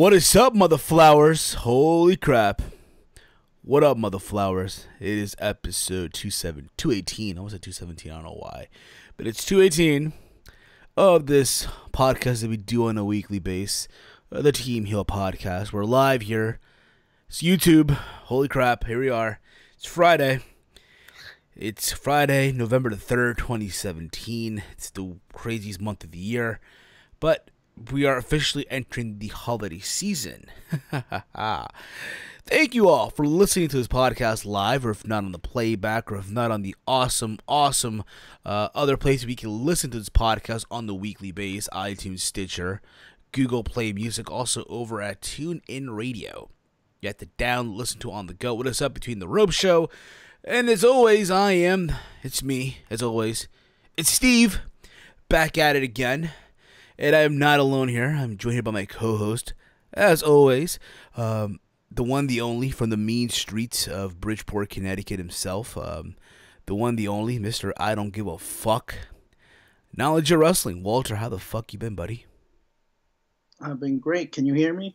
What is up, mother flowers? Holy crap. What up, mother flowers? It is episode 218. I was at 217, I don't know why. But it's 218 of this podcast that we do on a weekly basis. The TEAMHEEL Podcast. We're live here. It's YouTube. Holy crap, here we are. It's Friday. It's Friday, November the 3rd, 2017. It's the craziest month of the year. But we are officially entering the holiday season. Thank you all for listening to this podcast live, or if not on the playback, or if not on the awesome other places we can listen to this podcast on the weekly basis: iTunes, Stitcher, Google Play Music, also over at TuneIn Radio. You have to listen to on the go. What is up between the Rope Show? And as always, it's me, as always. It's Steve, back at it again. And I am not alone here. I'm joined here by my co-host, as always, the one, the only, from the mean streets of Bridgeport, Connecticut himself. The one, the only, Mr. I Don't Give a Fuck. Knowledge of Wrestling. Walter, how the fuck you been, buddy? I've been great. Can you hear me?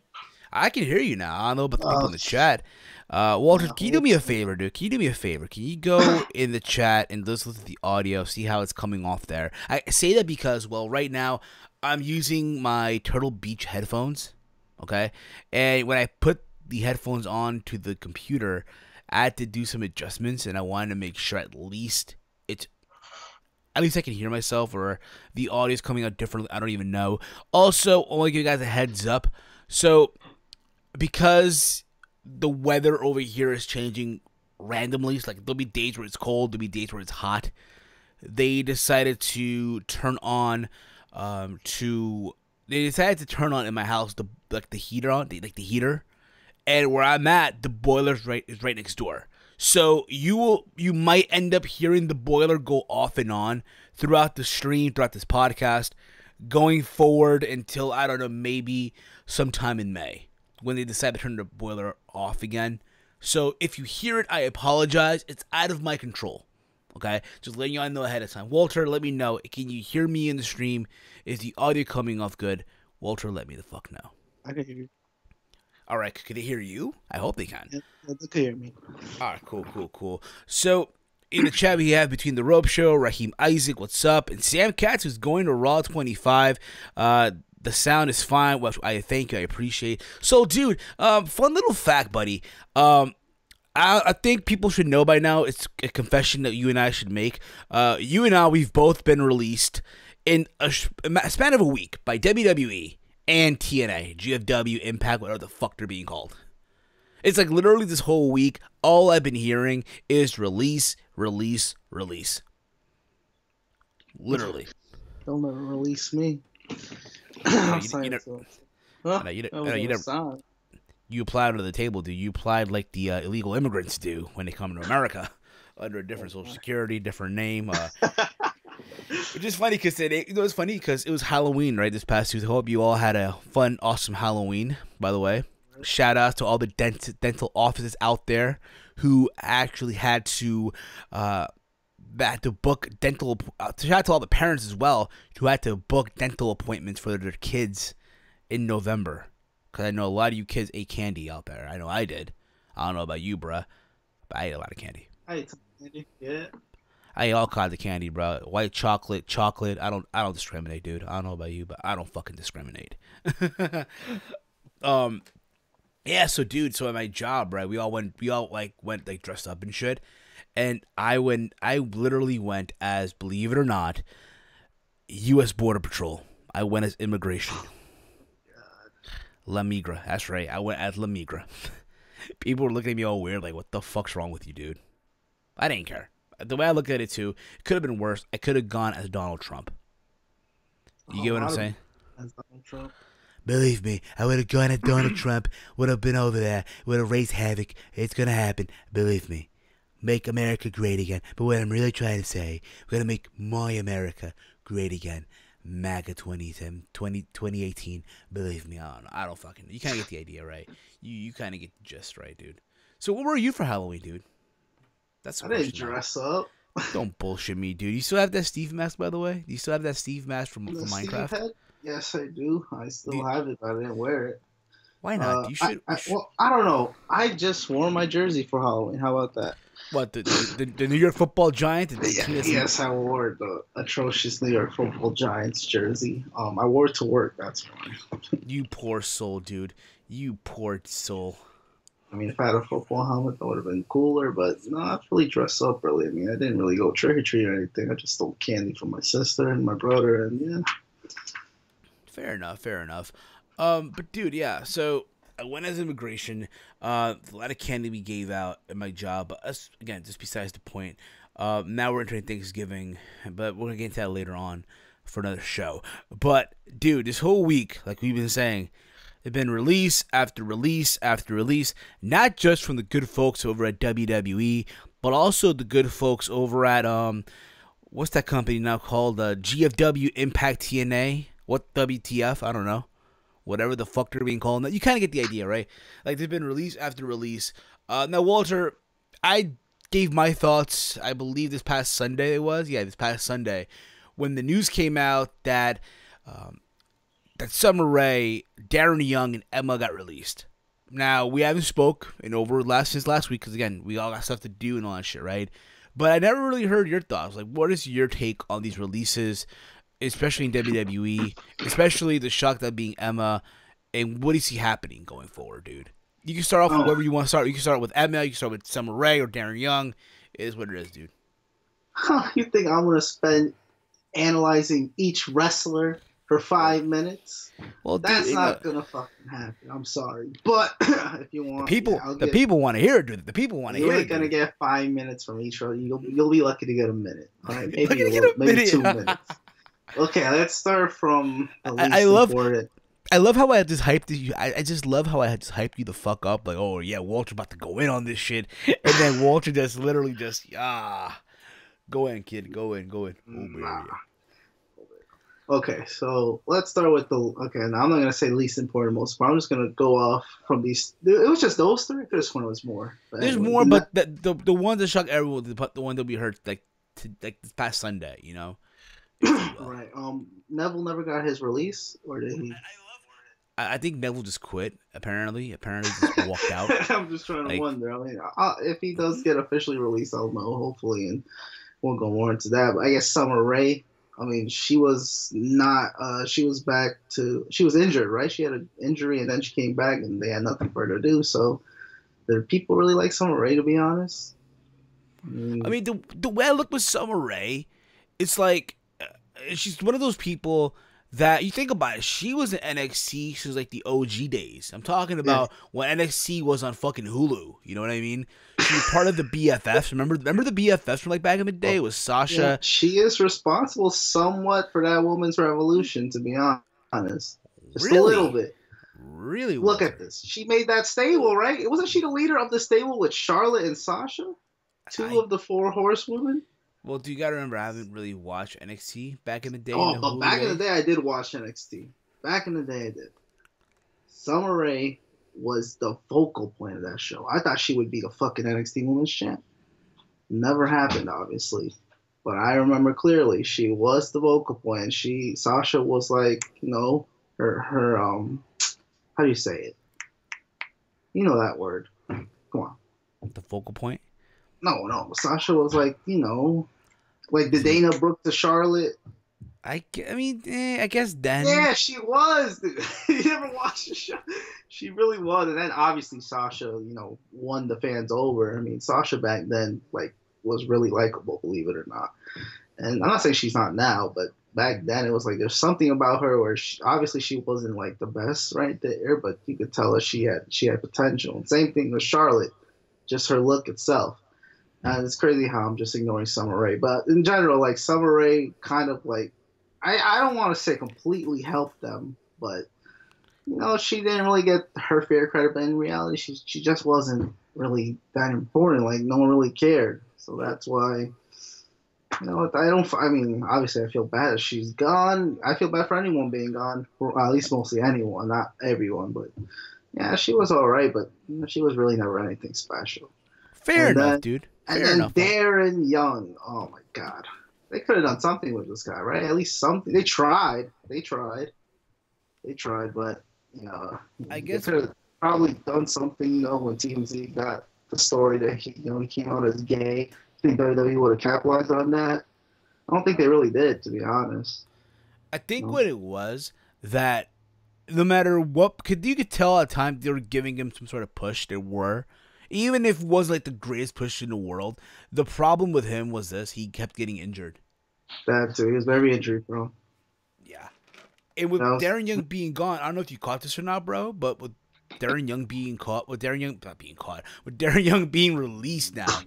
I can hear you now. I don't know about the people in the chat. Walter, can you do me a favor, dude? Can you do me a favor? Can you go in the chat and listen to the audio, see how it's coming off there? I say that because, well, right now, I'm using my Turtle Beach headphones, okay? And when I put the headphones on to the computer, I had to do some adjustments, and I wanted to make sure at least I can hear myself, or the audio is coming out differently. I don't even know. Also, I want to give you guys a heads up. So, because the weather over here is changing randomly, it's like there'll be days where it's cold, there'll be days where it's hot. They decided to turn on in my house the heater on, the heater, and where I'm at, the boiler is right next door. So you might end up hearing the boiler go off and on throughout the stream, throughout this podcast, going forward until, I don't know, maybe sometime in May, when they decide to turn the boiler off again. So if you hear it, I apologize. It's out of my control. Okay? Just letting y'all know ahead of time. Walter, let me know. Can you hear me in the stream? Is the audio coming off good? Walter, let me the fuck know. I can hear you. All right. Can they hear you? I hope they can. Yeah, they can hear me. All right. Cool. So, in the chat, we have Between the Rope Show, Raheem Isaac, what's up? And Sam Katz, who's going to Raw 25. The sound is fine, which I thank you. I appreciate. So, dude, fun little fact, buddy. I think people should know by now. It's a confession that you and I should make. You and I, we've both been released in a span of a week by WWE and TNA, GFW, Impact, whatever the fuck they're being called. It's like literally this whole week, all I've been hearing is release. Literally. Don't ever release me. You applied under the table, dude. You applied like the illegal immigrants do when they come to America, under a different social security, different name. Which is funny because it's funny because it was Halloween, right? This past Tuesday. I hope you all had a fun, awesome Halloween. By the way, shout out to all the dental offices out there who actually had to book dental. Shout out to all the parents as well who had to book dental appointments for their kids in November. Because I know a lot of you kids ate candy out there. I know I did. I don't know about you, bruh, but I ate a lot of candy. I ate some candy, yeah. I ate all kinds of candy, bro. White chocolate. I don't discriminate, dude. I don't know about you, but I don't fucking discriminate. Yeah. So, dude. So at my job, right? We all went dressed up and shit. And I literally went as, believe it or not, U.S. Border Patrol. I went as immigration. La Migra. That's right. I went as La Migra. People were looking at me all weird, like, what the fuck's wrong with you, dude? I didn't care. The way I look at it, too, it could have been worse. I could have gone as Donald Trump. You get what I'm saying? As Donald Trump. Believe me, I would have gone as Donald Trump, would have been over there, would have raised havoc. It's going to happen. Believe me. Make America great again. But what I'm really trying to say, we're going to make my America great again. MAGA 2018. Believe me, I don't fucking. You kind of get the idea, right? You kind of get the gist, right, dude? So what were you for Halloween, dude? I didn't dress up. Don't bullshit me, dude. You still have that Steve mask, by the way? Do you still have that Steve mask from Minecraft? Yes, I do. I still have it, but I didn't wear it. Why not? You should. Well, I don't know. I just wore my jersey for Halloween. How about that? What the New York Football Giant? Yes, I wore the atrocious New York Football Giants jersey. I wore it to work. That's why. You poor soul, dude. You poor soul. I mean, if I had a football helmet, that would have been cooler. But no, I really dressed up really. I mean, I didn't really go trick or treat or anything. I just stole candy from my sister and my brother, and yeah. Fair enough. But dude, yeah. So I went as immigration. A lot of candy we gave out at my job. But us, again, just besides the point. Now we're entering Thanksgiving, but we're gonna get into that later on for another show. But dude, this whole week, like we've been saying, it's been release after release after release. Not just from the good folks over at WWE, but also the good folks over at what's that company now called? GFW Impact TNA. What WTF? I don't know. Whatever the fuck they're being called. You kind of get the idea, right? Like, they've been release after release. Now, Walter, I gave my thoughts, I believe this past Sunday it was. Yeah, this past Sunday. When the news came out that that Summer Rae, Darren Young, and Emma got released. Now, we haven't spoke since last week because, again, we all got stuff to do and all that shit, right? But I never really heard your thoughts. Like, what is your take on these releases, especially in WWE, especially the shock that being Emma, and what do you see happening going forward, dude? You can start off with whoever you want to start. You can start with Emma, you can start with Summer Rae or Darren Young. It is what it is, dude. You think I'm going to spend analyzing each wrestler for 5 minutes? Well, that's not going to fucking happen. I'm sorry. But if you want... The people want to hear it, dude. The people want to hear it. You ain't going to get 5 minutes from each other. You'll be lucky to get a minute. All right? Maybe 2 minutes. Okay, let's start from the least important. I love how I just hyped you. I just love how I just hyped you the fuck up. Like, oh yeah, Walter's about to go in on this shit, and then Walter just literally go in, kid, go in. Oh, nah. Okay, so let's start with okay, now I'm not gonna say least important, most, but I'm just gonna go off from these. It was just those three. I could have sworn it was more. But there's anyway, more, but the one that shocked everyone, the one that we heard like this past Sunday, you know. Right. Neville never got his release, or did he? I think Neville just quit. Apparently just walked out. I'm just trying to wonder. I mean, if he does get officially released, I'll know, hopefully, and we'll go more into that. But I guess Summer Rae, I mean, she was not. She was injured, right? She had an injury, and then she came back, and they had nothing for her to do. So, did people really like Summer Rae? To be honest, I mean, the way I look with Summer Rae, it's like she's one of those people that you think about it. She was in NXT. She was like the OG days. I'm talking about when NXT was on fucking Hulu. You know what I mean? She was part of the BFFs. Remember the BFFs from like back in the day? It was Sasha. Yeah, she is responsible somewhat for that woman's revolution, to be honest. Just a little bit. Really? Look at this. She made that stable, right? Wasn't she the leader of the stable with Charlotte and Sasha? Two of the 4 horsewomen? Well, do you gotta remember, I haven't really watched NXT back in the day. Oh, but back in the day, I did watch NXT. Back in the day, I did. Summer Rae was the focal point of that show. I thought she would be the fucking NXT Women's Champ. Never happened, obviously. But I remember clearly, she was the focal point. Sasha was like, you know, her how do you say it? You know that word. Come on. The focal point? No. Sasha was like, you know, like the Dana Brooke to Charlotte. I guess then. Yeah, she was. Dude. You never watched the show. She really was. And then obviously Sasha, you know, won the fans over. I mean, Sasha back then, like, was really likable, believe it or not. And I'm not saying she's not now, but back then it was like there's something about her where obviously she wasn't like the best right there, but you could tell her she had potential. And same thing with Charlotte, just her look itself. And it's crazy how I'm just ignoring Summer Rae. But in general, like, Summer Rae kind of like, I don't want to say completely helped them, but, you know, she didn't really get her fair credit. But in reality, she just wasn't really that important. Like, no one really cared. So that's why, you know, I mean, obviously I feel bad that she's gone. I feel bad for anyone being gone, or at least mostly anyone, not everyone. But, yeah, she was all right, but, you know, she was really never anything special. Fair enough, dude. And then Darren Young, oh my God. They could have done something with this guy, right? At least something. They tried, but, you You know, I they guess could have probably done something. You know, when TMZ got the story that he came out as gay. I think WWE would have capitalized on that. I don't think they really did, to be honest. I think You know? what it was that no matter what, you could tell at times they were giving him some sort of push. They were, even if it wasn't like the greatest push in the world. The problem with him was this: he kept getting injured. That too. He was very injury prone. Yeah, and with That was, Darren Young being gone, I don't know if you caught this or not, bro, but with Darren Young being caught, with Darren Young not being caught, with Darren Young being released now,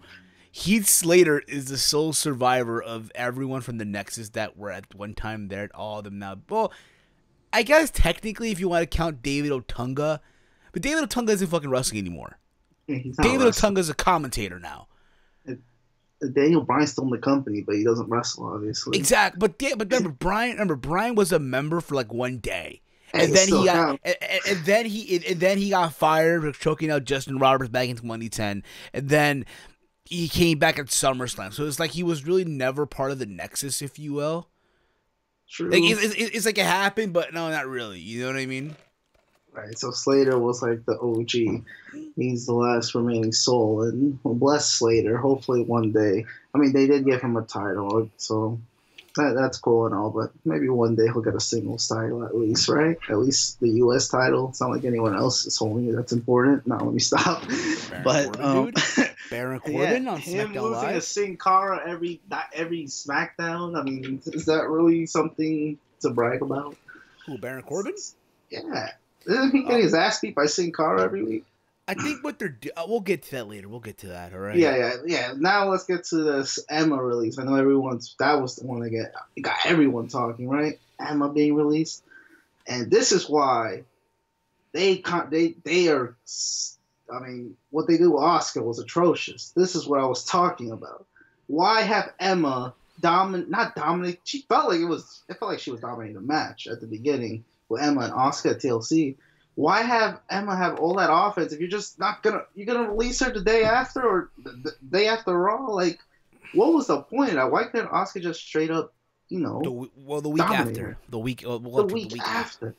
Heath Slater is the sole survivor of everyone from the Nexus that were at one time there. All of them now. Well, I guess technically, if you want to count David Otunga, but David Otunga isn't fucking wrestling anymore. he's not David wrestling. Otunga is a commentator now. Daniel Bryan's still in the company, but he doesn't wrestle, obviously. Exactly, but remember Brian was a member for like one day. Hey, And then still he got, counts. and then he got fired for choking out Justin Roberts back in 2010, and then he came back at SummerSlam. So it's like he was really never part of the Nexus, if you will. True. Like it's like it happened, but no, not really. You know what I mean? Right. So Slater was like the OG. He's the last remaining soul, and well, bless Slater. Hopefully one day. I mean, they did give him a title, so that's cool and all. But maybe one day he'll get a singles title at least, right? At least the U.S. title. It's not like anyone else is holding it. That's important. Now let me stop. Baron Corbin, dude. Baron Corbin on him SmackDown losing to Live. Sin Cara every SmackDown. I mean, is that really something to brag about? Who, Baron Corbin? Yeah. Isn't he getting his ass beat by Sin Cara every week? I think what they're we'll get to that later. We'll get to that, all right? Yeah. Now let's get to this Emma release. I know that was the one that got everyone talking, right? Emma being released, and this is why they are. I mean, what they did with Asuka was atrocious. This is what I was talking about. Why have Emma not dominate? She felt like it felt like she was dominating the match at the beginning with Emma and Asuka at TLC. Why have Emma have all that offense if you're just not you're gonna release her the day after or the day after Raw? Like, what was the point of that? Why couldn't Asuka just straight up, the week dominate after, her? the week After.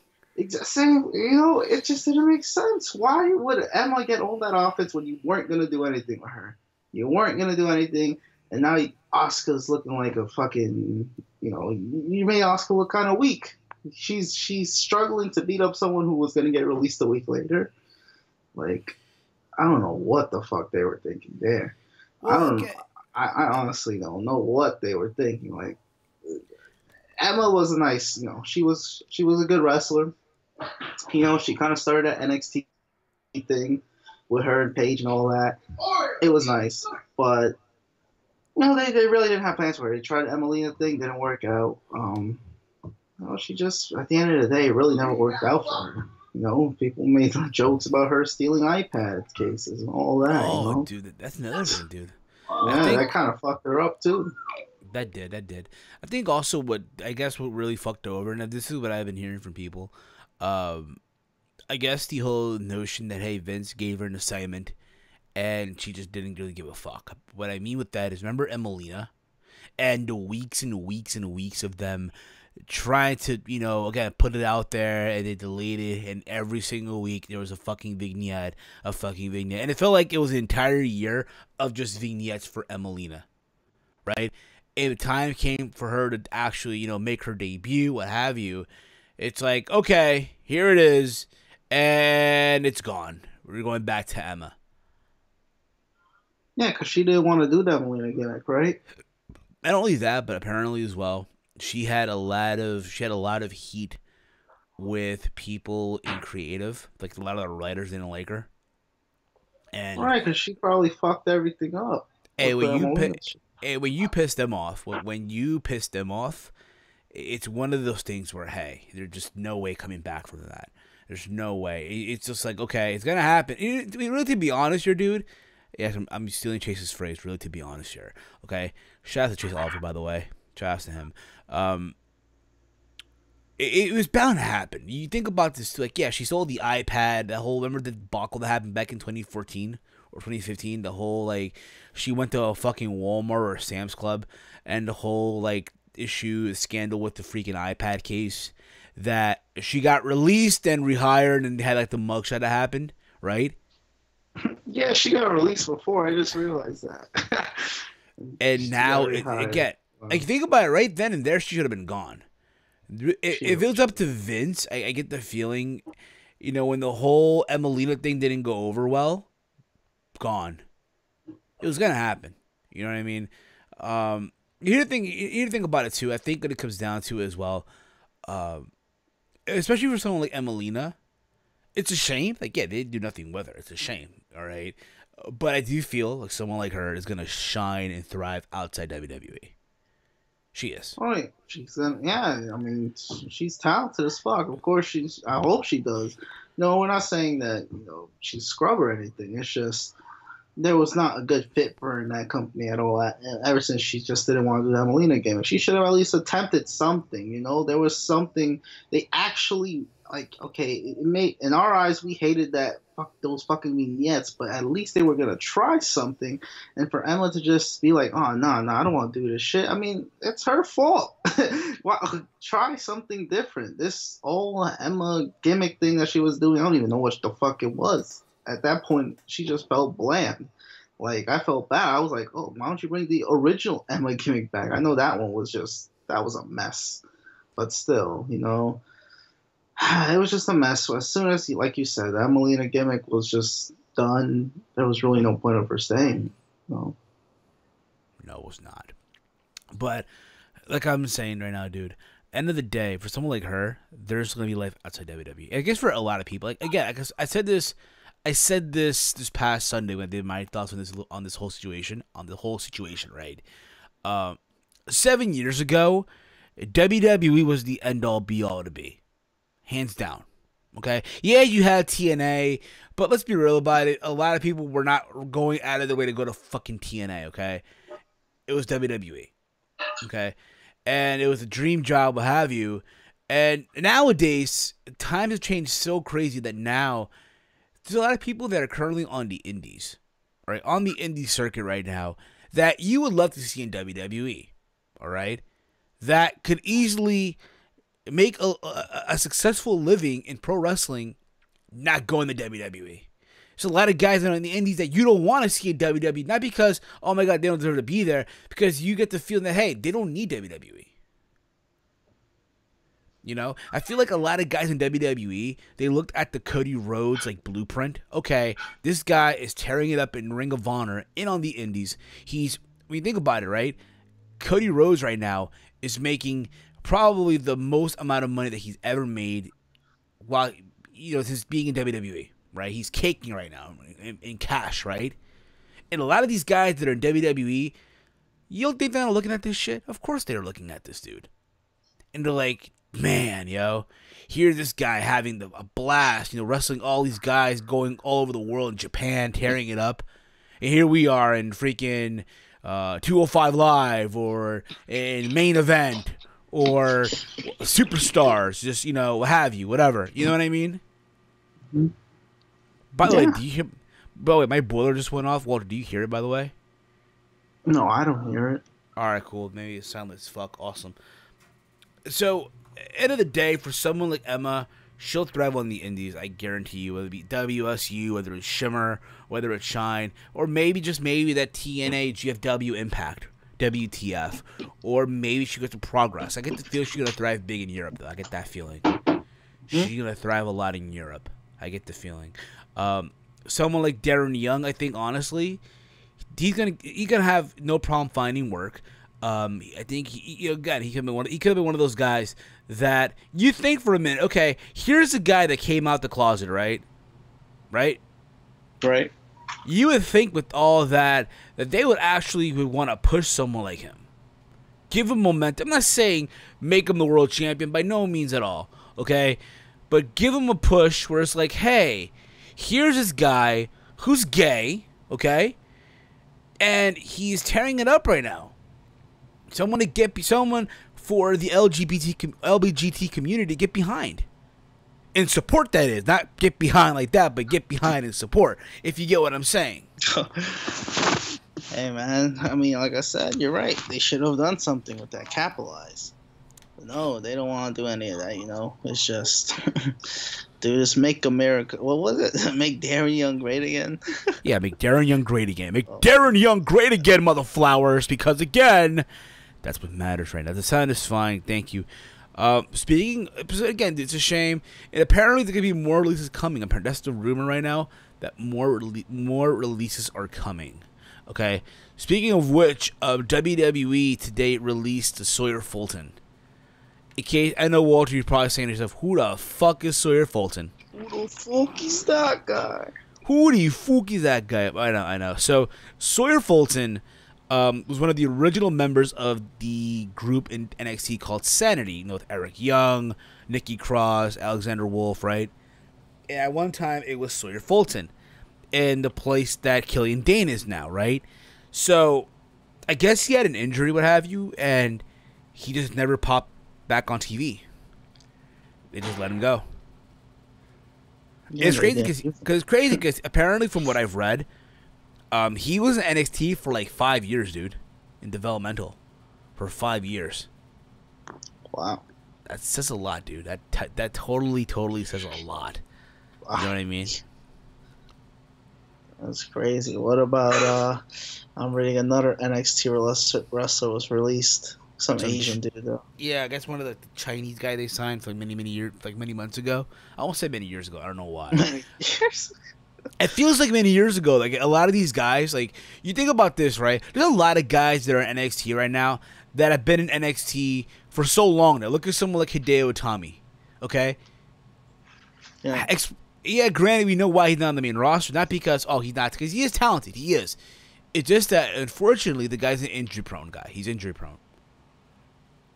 Same, it just didn't make sense. Why would Emma get all that offense when you weren't gonna do anything with her? You weren't gonna do anything, and now Asuka's looking like a fucking, you made Asuka look kind of weak. She's struggling to beat up someone who was going to get released a week later. Like, I don't know what the fuck they were thinking there. Well, I honestly don't know what they were thinking. Like, Emma was a nice, she was a good wrestler. She kind of started that NXT thing with her and Paige and all that. It was nice, but they really didn't have plans for her. They tried the Emelina thing, didn't work out. She just, at the end of the day, it really never worked out for her. People made jokes about her stealing iPad cases and all that. Oh, dude, that's another thing, dude. Yeah, that kind of fucked her up, too. That did. I think also what really fucked her over, and this is what I've been hearing from people, I guess the whole notion that, hey, Vince gave her an assignment, and she just didn't really give a fuck. What I mean with that is, remember Emelina? And the weeks and weeks and weeks of them trying to, again, put it out there, and they deleted it, and every single week there was a fucking vignette. And it felt like it was an entire year of just vignettes for Emelina, right? And the time came for her to actually, make her debut, what have you. It's like, okay, here it is, and it's gone. We're going back to Emma. Yeah, because she didn't want to do that Emelina gimmick, right? Not only that, but apparently as well, she had a lot of heat with people in creative, like a lot of the writers didn't like her. And right, because she probably fucked everything up. Hey, when you piss them off, it's one of those things where, hey, there's just no way coming back from that. There's no way. It's just like, okay, it's gonna happen. Really, to be honest here, dude. Yes, I'm stealing Chase's phrase. Really, to be honest here. Okay, shout out to Chase Oliver, by the way. Shout out to him. It was bound to happen. You think about this, like, yeah, she sold the iPad. Remember the debacle that happened back in 2014 or 2015? The whole, like, she went to a fucking Walmart or a Sam's Club, and the whole, like, scandal with the freaking iPad case. that she got released and rehired and had like the mugshot that happened, right? Yeah, she got released before. I just realized that. And now, again, like think about it, right then and there, she should have been gone. If it was up to Vince, I get the feeling, when the whole Emelina thing didn't go over well, gone. It was gonna happen. You know what I mean? You think about it too. I think what it comes down to as well, especially for someone like Emelina, it's a shame. Like, yeah, they do nothing with her. It's a shame. All right, but I do feel like someone like her is gonna shine and thrive outside WWE. She is. Oh, yeah. I mean, she's talented as fuck. Of course, I hope she does. No, we're not saying that she's scrub or anything. It's just there was not a good fit for her in that company at all. Ever since she just didn't want to do the Emelina game, she should have at least attempted something. There was something they actually like. Okay, it made in our eyes we hated those fucking vignettes, but at least they were gonna try something. And for Emma to just be like, "Oh no, I don't want to do this shit." I mean, it's her fault. Try something different. This whole Emma gimmick thing that she was doing, I don't even know what the fuck it was. At that point, she just felt bland. Like, I felt bad. I was like, oh, why don't you bring the original Emma gimmick back? I know that one was that was a mess. But still, it was just a mess. So as soon as, like you said, the Emelina gimmick was just done, there was really no point of her staying. No, it was not. But, like I'm saying right now, dude, end of the day, for someone like her, there's going to be life outside WWE. I guess for a lot of people, like, again, because I said this past Sunday when I did my thoughts on this whole situation, right? 7 years ago, WWE was the end all be all to be, hands down. Okay, yeah, you had TNA, but let's be real about it. A lot of people were not going out of their way to go to fucking TNA. Okay, it was WWE. Okay, and it was a dream job, what have you. And nowadays, times have changed so crazy that now there's a lot of people that are currently on the indies, right? On the indie circuit right now that you would love to see in WWE, all right? That could easily make a successful living in pro wrestling not going to WWE. There's a lot of guys that are in the indies that you don't want to see in WWE, not because, oh my God, they don't deserve to be there, because you get the feeling that, hey, they don't need WWE. I feel like a lot of guys in WWE, they looked at the Cody Rhodes blueprint. Okay, this guy is tearing it up in Ring of Honor and on the indies. When you think about it, right? Cody Rhodes right now is making probably the most amount of money that he's ever made while, since being in WWE, right? He's caking right now in cash, right? And a lot of these guys that are in WWE, you don't think they're not looking at this shit? Of course they're looking at this dude. And they're like, man, here's this guy having a blast, wrestling all these guys going all over the world in Japan, tearing it up. And here we are in freaking 205 Live or in Main Event or Superstars, just, what have you, whatever. You know what I mean? Mm-hmm. By the way, do you hear? By the way, my boiler just went off. Walter, do you hear it, by the way? No, I don't hear it. All right, cool. Maybe it sounds like fuck. Awesome. So, end of the day, for someone like Emma, she'll thrive on the indies, I guarantee you, whether it be WSU, whether it's Shimmer, whether it's Shine, or maybe that TNA GFW Impact, WTF, or maybe she gets to Progress. I get the feel she's going to thrive big in Europe, though. I get that feeling. She's going to thrive a lot in Europe. I get the feeling. Someone like Darren Young, I think, honestly, he's gonna have no problem finding work. I think he could have been one of those guys that you think for a minute, okay, here's a guy that came out the closet, right? You would think with all that they would want to push someone like him, give him momentum. I'm not saying make him the world champion, by no means at all, okay? But give him a push where it's like, hey, here's this guy who's gay, okay? And he's tearing it up right now. Someone for the LGBT community to get behind. And support, that is. Not get behind like that, but get behind and support, if you get what I'm saying. Hey, man. I mean, like I said, you're right. They should have done something with that. Capitalize. No, they don't want to do any of that. It's just do this, make America. What was it? Make Darren Young great again. Yeah, make Darren Young great again. Make Darren Young great again, mother flowers. Because again, that's what matters right now. The sound is fine. Thank you. Speaking again, it's a shame. And apparently, there could be more releases coming. Apparently, that's the rumor right now that more releases are coming. Okay. Speaking of which, WWE today released the Sawyer Fulton. In case I know, Walter, you're probably saying to yourself, "Who the fuck is Sawyer Fulton? Who the fuck is that guy? Who the fuck is that guy?" I know. So Sawyer Fulton was one of the original members of the group in NXT called Sanity. With Eric Young, Nikki Cross, Alexander Wolf, right? And at one time, it was Sawyer Fulton in the place that Killian Dane is now, right? So I guess he had an injury, what have you, and he just never popped back on TV. They just let him go. Yeah, it's crazy because apparently, from what I've read, he was in NXT for like 5 years, dude, in developmental for 5 years. Wow, that says a lot, dude. That totally says a lot. Wow. You know what I mean? That's crazy. What about I'm reading another NXT wrestler was released. Some Asian dude, though. Yeah, I guess one of the Chinese guy they signed for many years, like many months ago. I won't say many years ago. I don't know why. Many years. It feels like many years ago. Like a lot of these guys, like you think about this, right? There's a lot of guys that are in NXT right now that have been in NXT for so long now. Look at someone like Hideo Itami. Okay. Yeah. Yeah. Granted, we know why he's not on the main roster. Not because he's not, because he is talented. He is. It's just that unfortunately the guy's an injury prone guy. He's injury prone.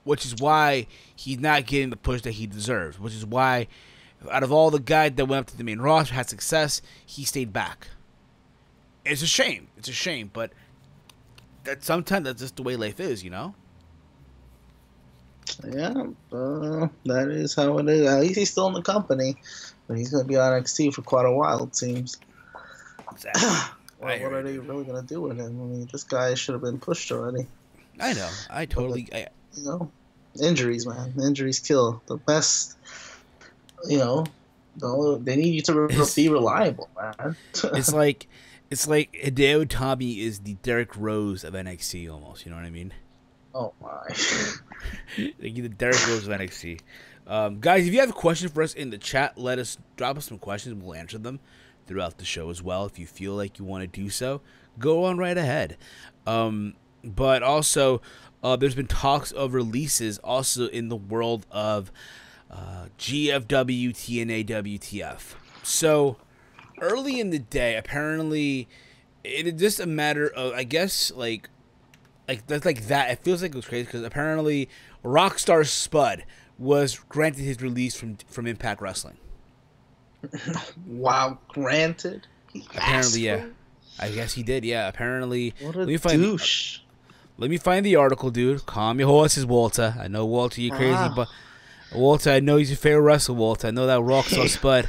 Which is why he's not getting the push that he deserves. Which is why, out of all the guys that went up to the main roster, had success, he stayed back. It's a shame. It's a shame, but sometimes that's just the way life is, you know? Yeah, that is how it is. At least he's still in the company, but he's going to be on NXT for quite a while, it seems. Exactly. What are they really going to do with him? I mean, this guy should have been pushed already. I know. Injuries, man. Injuries kill. The best, they need you to be reliable, man. It's like Hideo Itami is the Derrick Rose of NXT almost, you know what I mean? Oh, my. Like the Derrick Rose of NXT. Guys, if you have a question for us in the chat, drop us some questions. We'll answer them throughout the show as well. If you feel like you want to do so, go on right ahead. But also, there's been talks of releases also in the world of GFW, TNA, WTF. So, early in the day, apparently, it is just a matter of, I guess, like that's like that. It feels like it was crazy because apparently Rockstar Spud was granted his release from Impact Wrestling. Wow, granted? Apparently, yeah. I guess he did, yeah. Apparently. What a douche. Let me find the article, dude. Calm your horses, Walter. I know, Walter, you're crazy, but Walter, I know he's your favorite wrestler, Walter. I know that Rockstar Spud.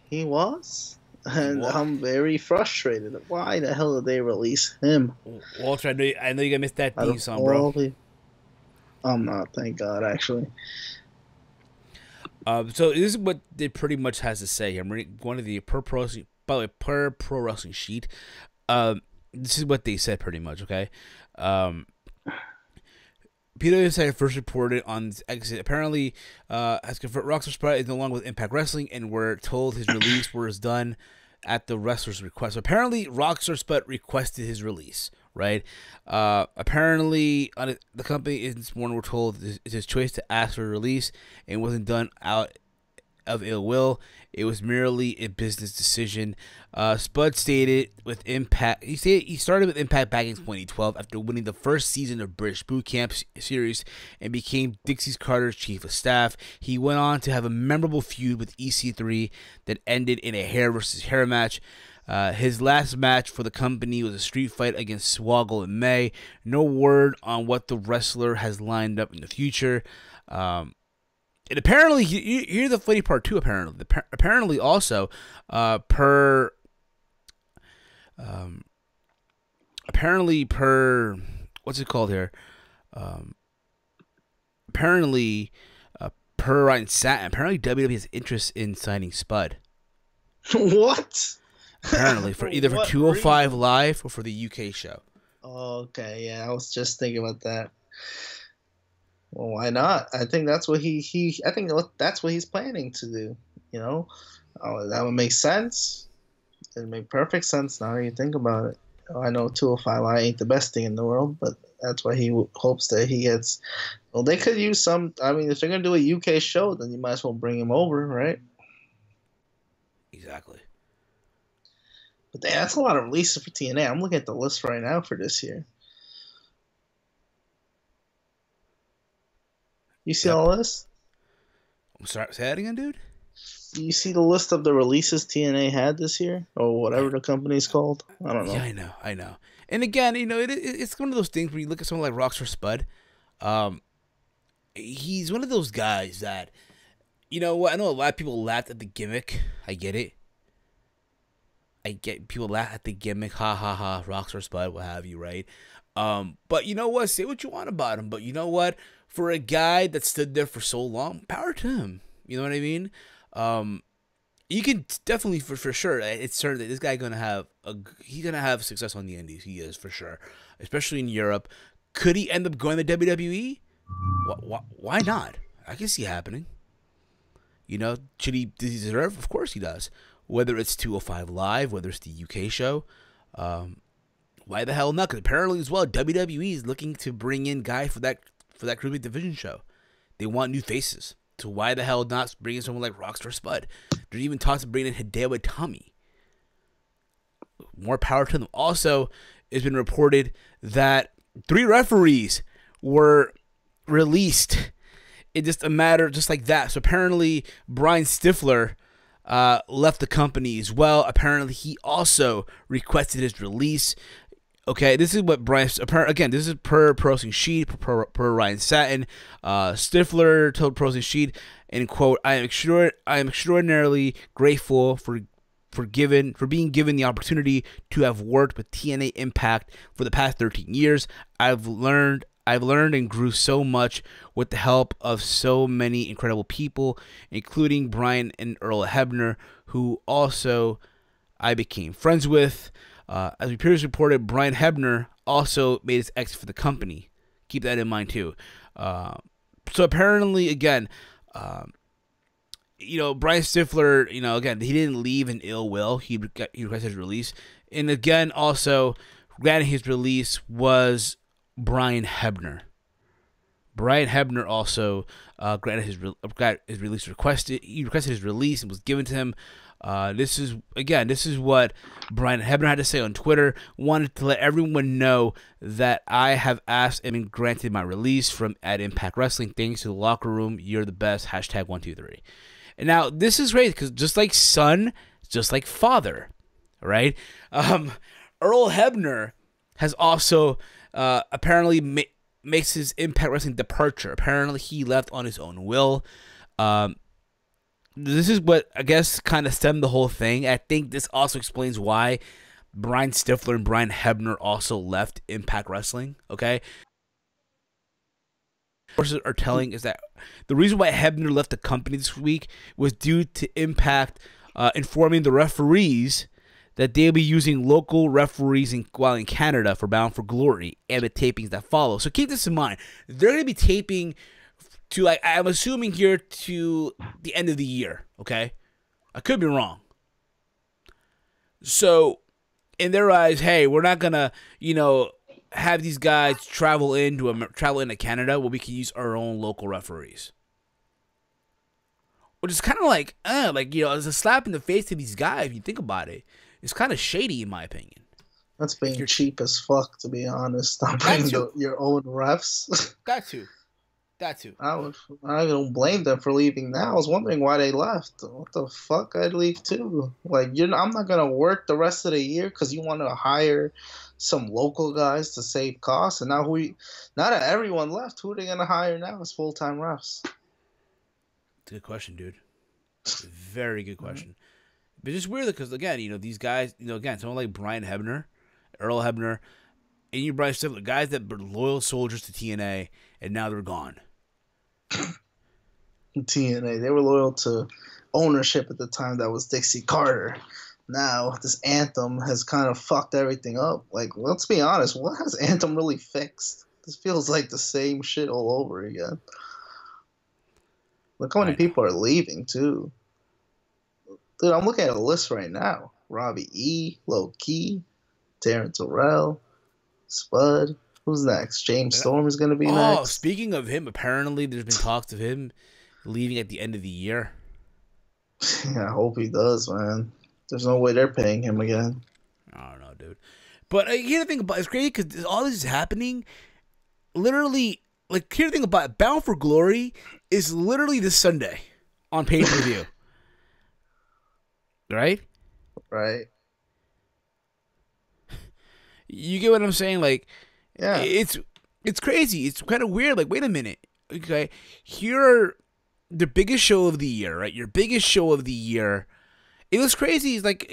He was? And I'm very frustrated. Why the hell did they release him? Walter, I know you're going to miss that theme song, bro. I'm not, thank God, actually. So this is what it pretty much has to say. I'm reading one of the per pro wrestling sheet. This is what they said pretty much, okay? Peter Inside first reported on this exit. Apparently, has confirmed Rockstar Spud is no longer with Impact Wrestling, and we're told his release was done at the wrestler's request. So apparently, Rockstar Spud requested his release, right? Apparently, the company this morning we're told it's his choice to ask for a release, and wasn't done out of ill will. It was merely a business decision. Spud stated with Impact. He started with Impact back in 2012 after winning the first season of British Boot Camp series and became Dixie Carter's chief of staff. He went on to have a memorable feud with EC3 that ended in a hair versus hair match. His last match for the company was a street fight against Swoggle in May. No word on what the wrestler has lined up in the future. And apparently, here's the funny part too. Apparently, also, per what's it called here? apparently, per Ryan Satin, apparently WWE has interest in signing Spud. What? Apparently, for either for What 205 reason? Live or for the UK show. Okay, yeah, I was just thinking about that. Well, why not? I think that's what I think that's what he's planning to do. You know, that would make sense. It would make perfect sense now that you think about it. I know 205 Live ain't the best thing in the world, but that's why he hopes that he gets. Well, they could use some. I mean, if they're gonna do a UK show, then you might as well bring him over, right? Exactly. But that's a lot of releases for TNA. I'm looking at the list right now for this year. You see Yep. all this? I'm sorry, say that again, dude? You see the list of the releases TNA had this year, or whatever the company's called? I don't know. Yeah, I know. And again, it's one of those things where you look at someone like Rockstar Spud. He's one of those guys that, you know what? I know a lot of people laughed at the gimmick. I get it. I get people laugh at the gimmick. Ha ha ha. Rockstar Spud, what have you, right? But you know what? Say what you want about him. But you know what? For a guy that stood there for so long, power to him. You know what I mean? You can definitely for sure. It's certain that this guy he's gonna have success on the Indies. He is for sure, especially in Europe. Could he end up going to WWE? Why not? I can see it happening. You know, does he deserve? Of course he does. Whether it's 205 Live, whether it's the UK show, why the hell not? Because apparently as well, WWE is looking to bring in guys for that cruiserweight division show. They want new faces. So why the hell not bring in someone like Rockstar Spud? There's even talks of bringing in Hideo Itami. More power to them. Also, it's been reported that 3 referees were released in just a matter just like that. So apparently Brian Stifler left the company as well. Apparently he also requested his release. Okay, this is what Brian. Again, this is per Pro Wrestling Sheet, per Ryan Satin. Stifler told Pro Wrestling Sheet, and quote, I am extraordinarily grateful for being given the opportunity to have worked with TNA Impact for the past 13 years. I've learned and grew so much with the help of so many incredible people, including Brian and Earl Hebner, who also I became friends with. As we previously reported, Brian Hebner also made his exit for the company. Keep that in mind too. So apparently, again, Brian Stifler, again, he didn't leave in ill will. He requested his release. And again, also, granting his release was Brian Hebner. Brian Hebner also got his release requested. He requested his release and was given to him. This is what Brian Hebner had to say on Twitter. Wanted to let everyone know that I have asked and been granted my release from at Impact Wrestling. Thanks to the locker room. You're the best. #123. And now this is great because just like son, just like father, right? Earl Hebner has also apparently makes his Impact Wrestling departure. Apparently he left on his own will. This is what I guess kind of stemmed the whole thing. I think this also explains why Brian Stifler and Brian Hebner also left Impact Wrestling. Okay, sources are telling is that the reason why Hebner left the company this week was due to Impact informing the referees that they'll be using local referees while in Canada for Bound for Glory and the tapings that follow. So keep this in mind. They're going to be taping to, I'm assuming here, to the end of the year, okay? I could be wrong. So, in their eyes, hey, we're not going to, have these guys travel into Canada where we can use our own local referees. Which is kind of like, it's a slap in the face to these guys if you think about it. It's kind of shady, in my opinion. That's being cheap as fuck, to be honest. Not bringing your own refs. Got to. I don't blame them for leaving now. I was wondering why they left. What the fuck? I'd leave too. I'm not gonna work the rest of the year because you want to hire some local guys to save costs. And now that everyone left, who are they gonna hire now as full-time refs? It's a good question, dude. Very good question. Mm-hmm. But it's just weird because again, these guys, someone like Brian Hebner, Earl Hebner, and Brian Stifler, guys that were loyal soldiers to TNA, and now they're gone. TNA. They were loyal to ownership at the time that was Dixie Carter. Now, this Anthem has kind of fucked everything up. Like, let's be honest, what has Anthem really fixed? This feels like the same shit all over again. Look how many people are leaving, too. Dude, I'm looking at a list right now. Robbie E., Low Key, Darren Terrell, Spud. Who's next? James Storm is going to be next. Oh, speaking of him, apparently there's been talks of him leaving at the end of the year. Yeah, I hope he does, man. There's no way they're paying him again. I don't know, dude. But here's the thing about it's crazy because all this is happening. Literally, like here's the thing about it, Bound for Glory is literally this Sunday on pay-per-view. Right? Right. You get what I'm saying? Like, yeah, it's crazy. It's kind of weird. Like, wait a minute. Okay, here are the biggest show of the year, right? Your biggest show of the year. It was crazy. It's like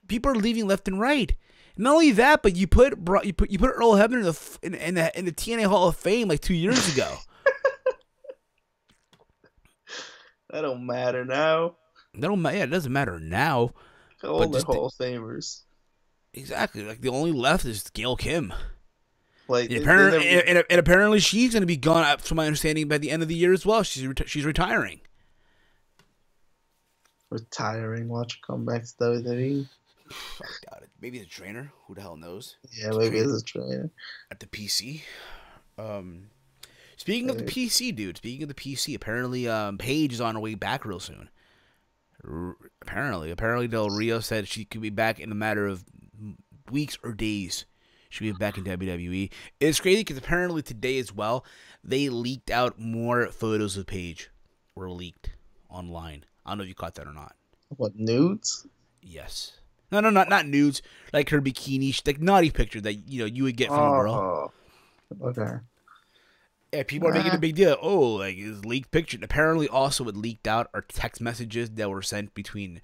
people are leaving left and right. Not only that, but you put Earl Hebner in the TNA Hall of Fame like 2 years ago. That don't matter now. Yeah, it doesn't matter now. All the Hall of Famers. Exactly. Like the only left is Gail Kim. Like and apparently she's going to be gone. From my understanding, by the end of the year as well. She's retiring. Watch her come back to WWE. I doubt it. Maybe the trainer. Who the hell knows? Yeah, maybe it's a trainer at the PC. Speaking of the PC, dude. Speaking of the PC, apparently Paige is on her way back real soon. Apparently Del Rio said she could be back in a matter of weeks or days. She'll be back in WWE. It's crazy because apparently today as well, they leaked out more photos of Paige. Were leaked online. I don't know if you caught that or not. What, nudes? Yes. No, not nudes. Like her bikini, like naughty picture that you would get from a girl. Okay. Yeah, people are making a big deal. Oh, like it's leaked picture. And apparently, also it leaked out are text messages that were sent between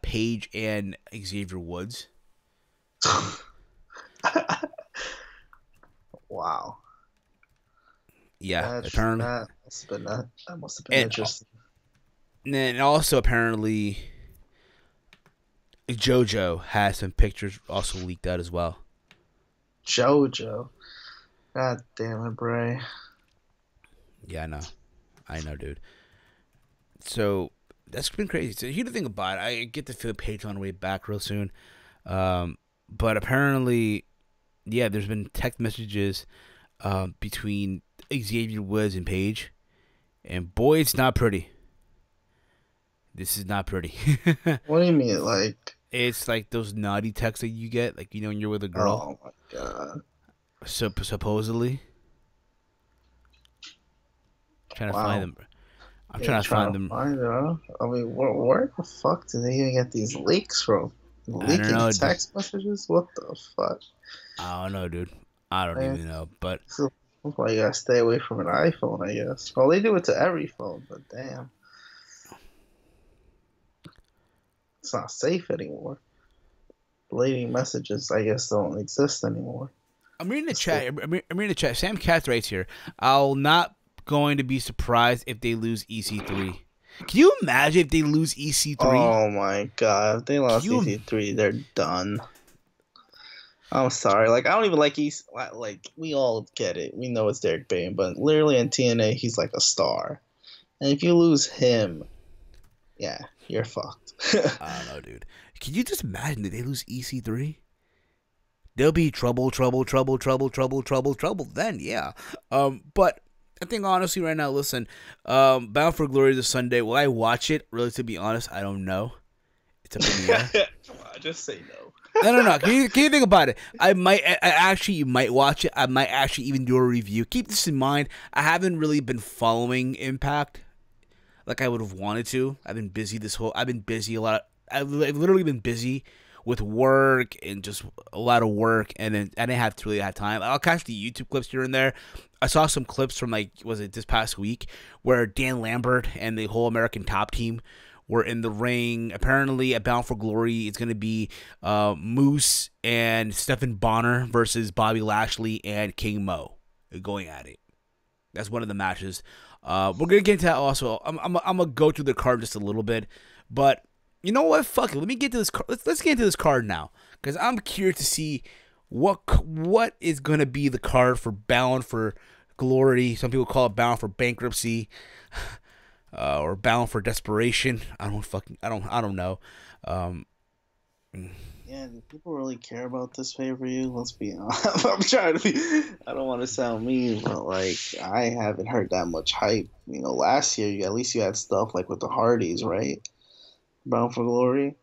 Paige and Xavier Woods. Wow. Yeah, apparently that must have been interesting. And then also apparently JoJo has some pictures also leaked out as well. JoJo. God damn it, Bray. Yeah, I know, dude. So that's been crazy. So here's the thing about it. I get the feel Paige on the way back real soon. But apparently, yeah, there's been text messages between Xavier Woods and Paige. And boy, it's not pretty. This is not pretty. What do you mean? Like, it's like those naughty texts that you get, like, when you're with a girl. Oh, my God. So, supposedly. I'm trying to find them. I'm trying to find them. I mean, where the fuck did they even get these leaks from? Leaking text messages? What the fuck? I don't know, dude. I don't even know. But that's why you gotta stay away from an iPhone, I guess. Well, they do it to every phone, but damn. It's not safe anymore. Deleting messages, I guess, don't exist anymore. I'm reading the chat. I'm reading the chat. Sam Katz writes here, I'll not going to be surprised if they lose EC3. Can you imagine if they lose EC3? Oh my God. If they lost EC3, they're done. I'm sorry. Like, I don't even like EC3. Like, we all get it. We know it's Derek Bain, but literally in TNA, he's like a star. And if you lose him, yeah, you're fucked. I don't know, dude. Can you just imagine that they lose EC3? There'll be trouble then, yeah. But I think honestly right now, listen, Bound for Glory this Sunday. Will I watch it? Really, to be honest, I don't know. It's up in the air. Come on, just say no. No. Can you think about it? I actually might watch it. I might actually even do a review. Keep this in mind. I haven't really been following Impact like I would have wanted to. I've been busy a lot. I've literally been busy with work and just a lot of work, and then I didn't have to really have time. I'll catch the YouTube clips here and there. I saw some clips from this past week where Dan Lambert and the whole American Top Team were in the ring. Apparently at Bound for Glory, it's going to be Moose and Stephen Bonner versus Bobby Lashley and King Mo going at it. That's one of the matches. We're gonna get into that also. I'm gonna go through the card just a little bit, but you know what? Fuck it. Let me get to this. Let's get into this card now, because I'm curious to see what is gonna be the card for Bound for Glory. Some people call it Bound for Bankruptcy, or Bound for Desperation. I don't know. Yeah, do people really care about this pay-per-view? Let's be honest. I'm trying to be. I don't want to sound mean, but like I haven't heard that much hype. You know, last year at least you had stuff like with the Hardys, right? Bound for Glory.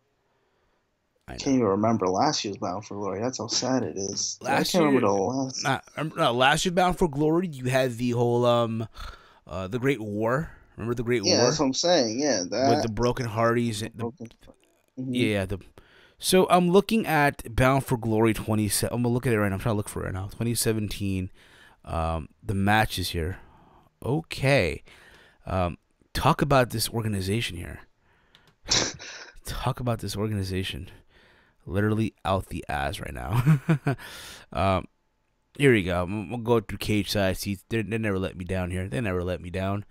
I can't even remember last year's Bound for Glory. That's how sad it is. I can't remember the last. Last year's Bound for Glory, you had the whole the Great War. Remember the Great War? Yeah, that's what I'm saying. Yeah, that with the Broken Hardys. Yeah, So I'm looking at Bound for Glory 27. I'm gonna look at it right now. I'm trying to look for it right now. 2017. The matches here. Okay. Talk about this organization here. Talk about this organization. Literally out the ass right now. Here we go. I'm gonna go through cage side seats. They never let me down here. They never let me down.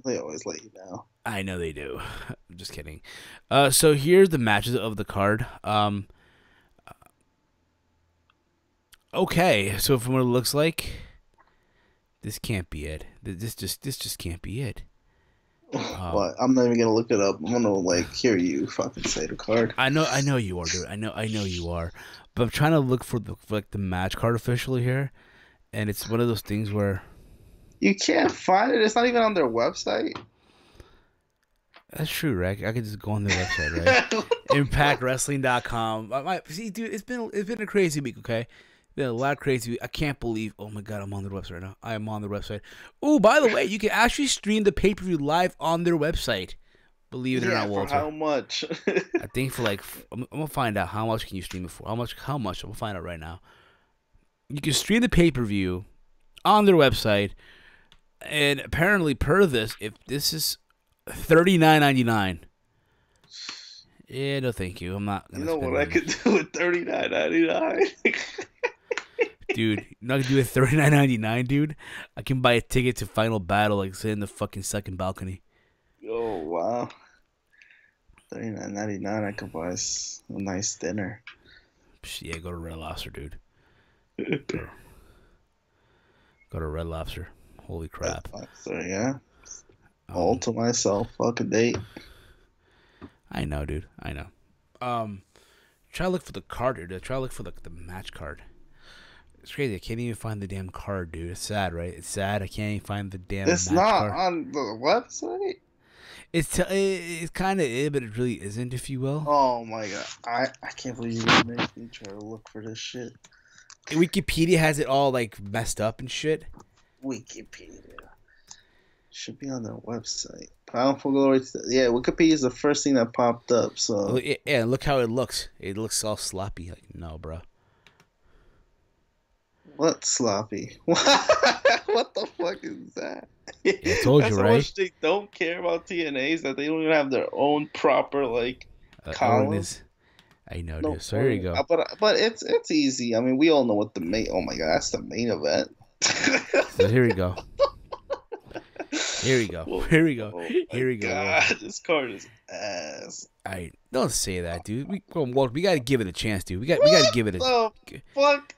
They always let you down. I know they do. I'm just kidding. So here's the matches of the card. Okay, so from what it looks like, this can't be it. This just can't be it. What? I'm not even gonna look it up. I'm gonna like hear you fucking say the card. I know you are, dude. I know you are. But I'm trying to look for the match card officially here, and it's one of those things where you can't find it. It's not even on their website. That's true, right? I could just go on their website, right? ImpactWrestling.com. See, dude, it's been a crazy week, okay? It's been a lot of crazy week. I can't believe. Oh my god, I'm on their website right now. I am on their website. Oh, by the way, you can actually stream the pay-per-view live on their website. Believe it or not, Walter. For how much? I think for like, I'm gonna find out how much can you stream it for. How much? I'm gonna find out right now. You can stream the pay-per-view on their website, and apparently, per this, if this is $39.99. Yeah, no, thank you. I'm not. You know what I could do with $39.99? Dude, you're not gonna do it $39.99, dude. I can buy a ticket to Final Battle, like sit in the fucking second balcony. Oh wow, $39.99. I could buy a nice dinner. Yeah, go to Red Lobster, dude. Go to Red Lobster. Holy crap. Red Lobster, yeah. All to myself, fuck a date. I know, dude. I know. Try to look for the card, dude. Try to look for the match card. It's crazy. I can't even find the damn card, dude. It's sad, right? It's sad. I can't even find the damn. It's match not card on the website. It's kind of it, but it really isn't, if you will. Oh my god! I can't believe you gonna make me try to look for this shit. Wikipedia has it all like messed up and shit. Wikipedia should be on their website. Bound for Glory. Yeah, Wikipedia is the first thing that popped up. So yeah, look how it looks. It looks all sloppy. Like, no, bro. What sloppy? What the fuck is that? Yeah, I told you, right? How much they don't care about TNAs that they don't even have their own proper like columns. I know, dude. So here you go. But it's easy. I mean, we all know what the main. Oh my god, that's the main event. So here we go. Here we go. Oh, here we go. Oh here we go. God, this card is ass. I don't say that, dude. We got to give it a chance, dude. We got to give it a. Fuck.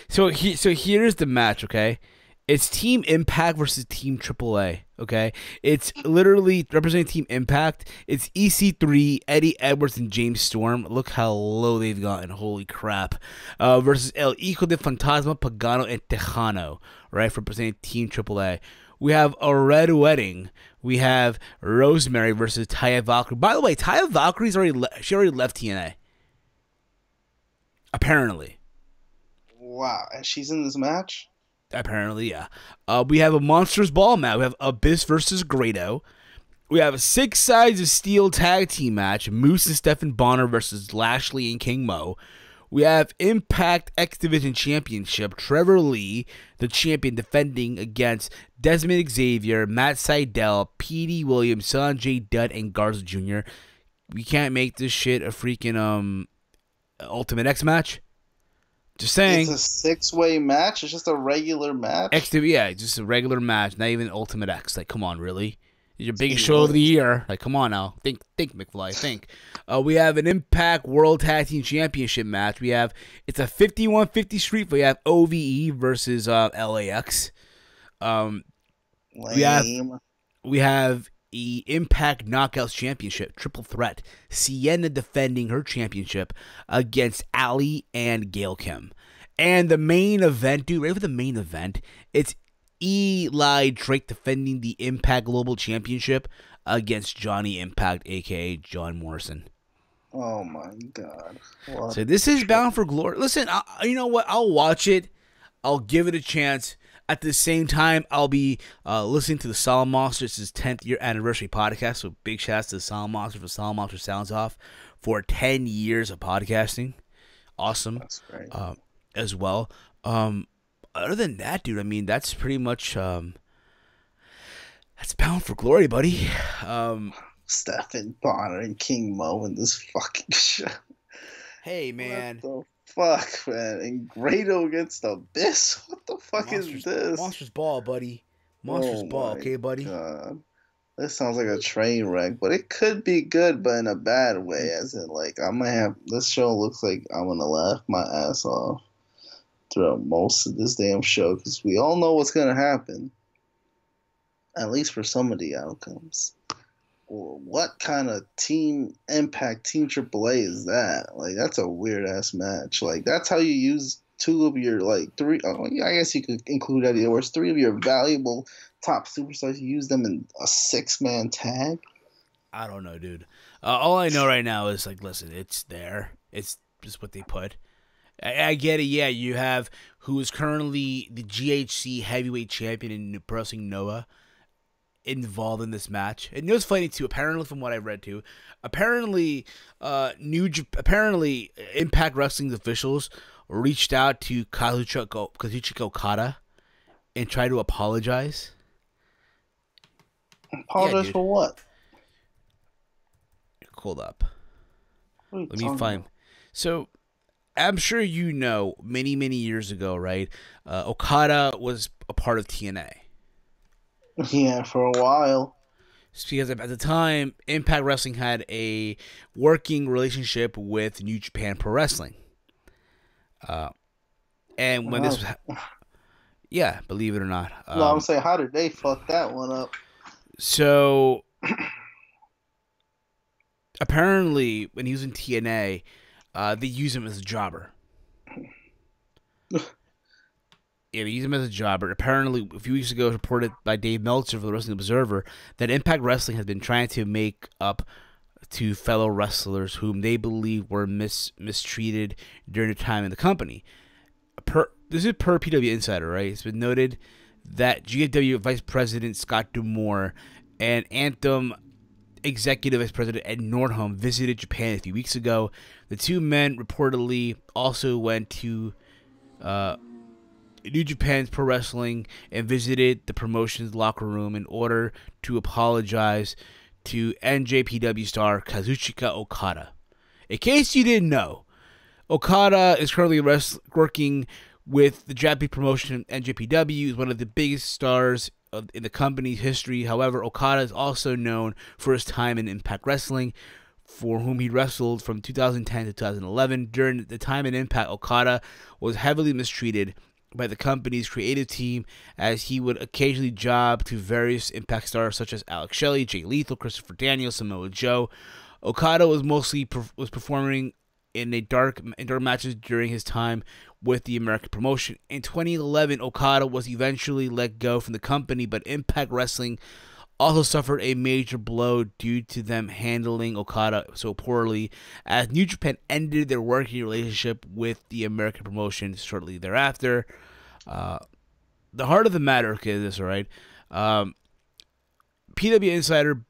So here's the match. Okay, it's Team Impact versus Team AAA. Okay, it's literally representing Team Impact. It's EC3, Eddie Edwards, and James Storm. Look how low they've gotten. Holy crap! Versus El Hijo de Fantasma, Pagano, and Tejano. Right, for representing Team AAA. We have a Red Wedding. We have Rosemary versus Taya Valkyrie. By the way, Taya Valkyrie's already left TNA. Apparently. Wow, and she's in this match? Apparently, yeah. We have a Monsters Ball match. We have Abyss versus Grado. We have a 6 Sides of Steel tag team match. Moose and Stephen Bonner versus Lashley and King Mo. We have Impact X Division Championship. Trevor Lee, the champion, defending against Desmond Xavier, Matt Sydal, P.D. Williams, Sanjay Dutt, and Garza Jr. We can't make this shit a freaking Ultimate X match. Just saying. It's a 6-way match. It's just a regular match. Yeah, just a regular match, not even Ultimate X. Like, come on, really? It's your biggest show of the year. Like, come on now. Think, McFly, think. We have an Impact World Tag Team Championship match. It's a 51-50 street. We have OVE versus LAX. We have the Impact Knockouts Championship triple threat. Sienna defending her championship against Ali and Gail Kim. And the main event, dude, ready for the main event? It's Eli Drake defending the Impact Global Championship against Johnny Impact, a.k.a. John Morrison. Oh, my God. What? So this is bound for glory. Listen, you know what? I'll watch it. I'll give it a chance. At the same time, I'll be listening to the Solemn Monsters' 10th year anniversary podcast. So big shout out to the Solemn Monsters for Solemn Monster Sounds Off for 10 years of podcasting. Awesome. That's great. As well. Other than that, dude, I mean, that's pretty much that's bound for glory, buddy. Stephen Bonner and King Mo in this fucking show. Hey, man. What the fuck, man? And Grado against Abyss? What the fuck is this? Monsters Ball, buddy. Monsters Ball, okay, buddy? God. This sounds like a train wreck, but it could be good, but in a bad way. As in, like, this show looks like I'm gonna laugh my ass off throughout most of this damn show, because we all know what's gonna happen. At least for some of the outcomes. What kind of Team Impact, Team AAA is that? Like, that's a weird-ass match. Like, that's how you use two of your, like, three... Oh, yeah, I guess you could include that either. Where it's three of your valuable top superstars. You use them in a 6-man tag? I don't know, dude. All I know right now is, like, listen, it's there. It's just what they put. I get it, yeah. You have who is currently the GHC heavyweight champion in Pro Wrestling Noah involved in this match. And Noah's fighting too, apparently, from what I've read too. Apparently, Impact Wrestling's officials reached out to Kazuchika Okada and tried to apologize. Apologize for what? Hold up. Let me find. So, I'm sure you know, many, many years ago, right? Okada was a part of TNA. Yeah, for a while. It's because at the time, Impact Wrestling had a working relationship with New Japan Pro Wrestling. And when this was... Yeah, believe it or not. No, I'm saying, how did they fuck that one up? So, apparently, when he was in TNA, they used him as a jobber. Yeah, they used him as a jobber. Apparently, a few weeks ago, it was reported by Dave Meltzer for the Wrestling Observer that Impact Wrestling has been trying to make up to fellow wrestlers whom they believe were mistreated during their time in the company. This is per PW Insider, right? It's been noted that GFW Vice President Scott D'Amore and Anthem Executive Vice President Ed Nordholm visited Japan a few weeks ago. The two men reportedly also went to New Japan's Pro Wrestling and visited the promotion's locker room in order to apologize to NJPW star Kazuchika Okada. In case you didn't know, Okada is currently working with the Japanese promotion NJPW. Is one of the biggest stars in the company's history. However, Okada is also known for his time in Impact Wrestling, for whom he wrestled from 2010 to 2011. During the time in Impact, Okada was heavily mistreated by the company's creative team, as he would occasionally job to various Impact stars such as Alex Shelley, Jay Lethal, Christopher Daniels, Samoa Joe. Okada was mostly performing in dark matches during his time with the American promotion. In 2011, Okada was eventually let go from the company, but Impact Wrestling also suffered a major blow due to them handling Okada so poorly, as New Japan ended their working relationship with the American promotion shortly thereafter. The heart of the matter, okay, this, all right? PW Insider,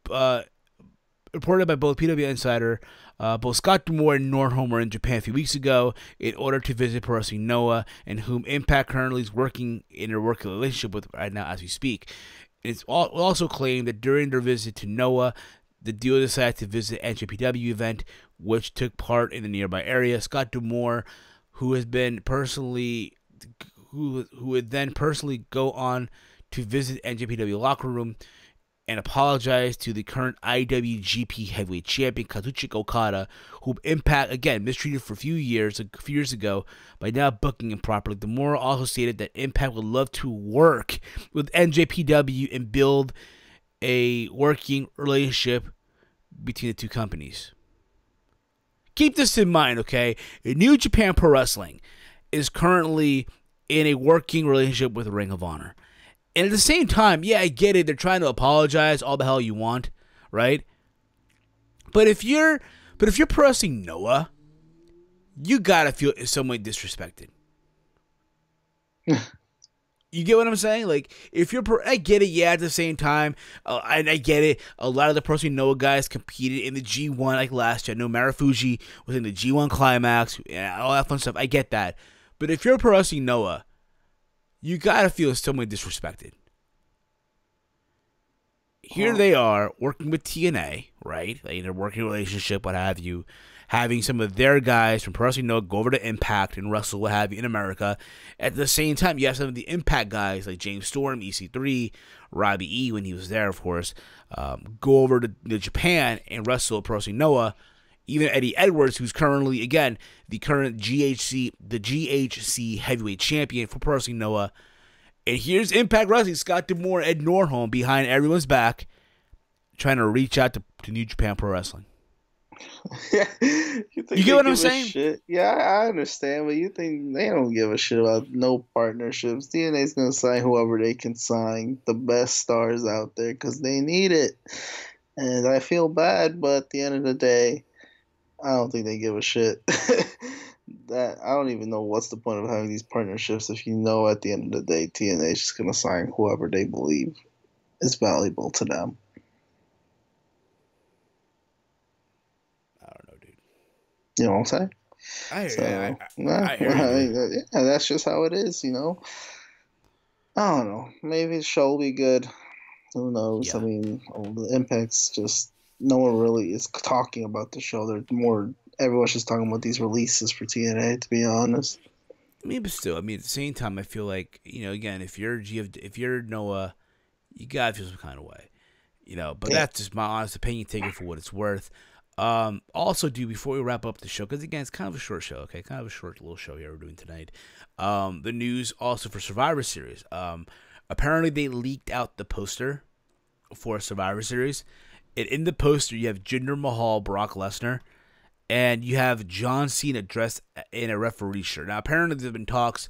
reported by both PW Insider, both Scott D'Amore and Nordholm were in Japan a few weeks ago in order to visit Pro Wrestling Noah, and whom Impact currently is working in a working relationship with right now as we speak. It's also claimed that during their visit to Noah, the duo decided to visit an NJPW event, which took part in the nearby area. Scott D'Amore, who has been personally, who would then personally go on to visit NJPW locker room and apologize to the current IWGP Heavyweight Champion Kazuchika Okada, who Impact again mistreated for a few years ago by not booking him properly. The Mora also stated that Impact would love to work with NJPW and build a working relationship between the two companies. Keep this in mind, okay? New Japan Pro Wrestling is currently in a working relationship with Ring of Honor. And at the same time, yeah, I get it. They're trying to apologize all the hell you want, right? But if you're Pro Wrestling Noah, you gotta feel in some way disrespected. You get what I'm saying? Like, if you're, I get it. Yeah, at the same time, I get it. A lot of the Pro Wrestling Noah guys competed in the G1 like last year. I know Marufuji was in the G1 Climax and all that fun stuff. I get that. But if you're Pro Wrestling Noah, you gotta feel in some way disrespected. Here they are working with TNA, right? Like in a working relationship, what have you, having some of their guys from Pro Wrestling Noah go over to Impact and wrestle, what have you, in America. At the same time, you have some of the Impact guys like James Storm, EC3, Robbie E, when he was there, of course, go over to Japan and wrestle Pro Wrestling Noah. Even Eddie Edwards, who's currently, again, the current GHC heavyweight champion for Pro Wrestling Noah. And here's Impact Wrestling, Scott D'Amore, Ed Nordholm behind everyone's back, trying to reach out to New Japan Pro Wrestling. You get what I'm saying? Shit? Yeah, I understand, but you think they don't give a shit about no partnerships. DNA's going to sign whoever they can sign, the best stars out there, because they need it. And I feel bad, but at the end of the day, I don't think they give a shit. That I don't even know what's the point of having these partnerships if you know at the end of the day TNA is just gonna sign whoever they believe is valuable to them. I don't know, dude. You know what I'm saying? I hear you. Yeah, that's just how it is, you know. I don't know. Maybe the show will be good. Who knows? Yeah. I mean, the Impact's just no one really is talking about the show. They're more. Everyone's just talking about these releases for TNA, to be honest. I mean, but still, at the same time, I feel like, again, if you're Noah, you gotta feel some kind of way, But that's just my honest opinion. Take it for what it's worth. Also, before we wrap up the show, because again, it's kind of a short show, okay, kind of a short little show here we're doing tonight. The news also for Survivor Series. Apparently, they leaked out the poster for Survivor Series, and in the poster, you have Jinder Mahal, Brock Lesnar. And you have John Cena dressed in a referee shirt. Now, apparently, there's been talks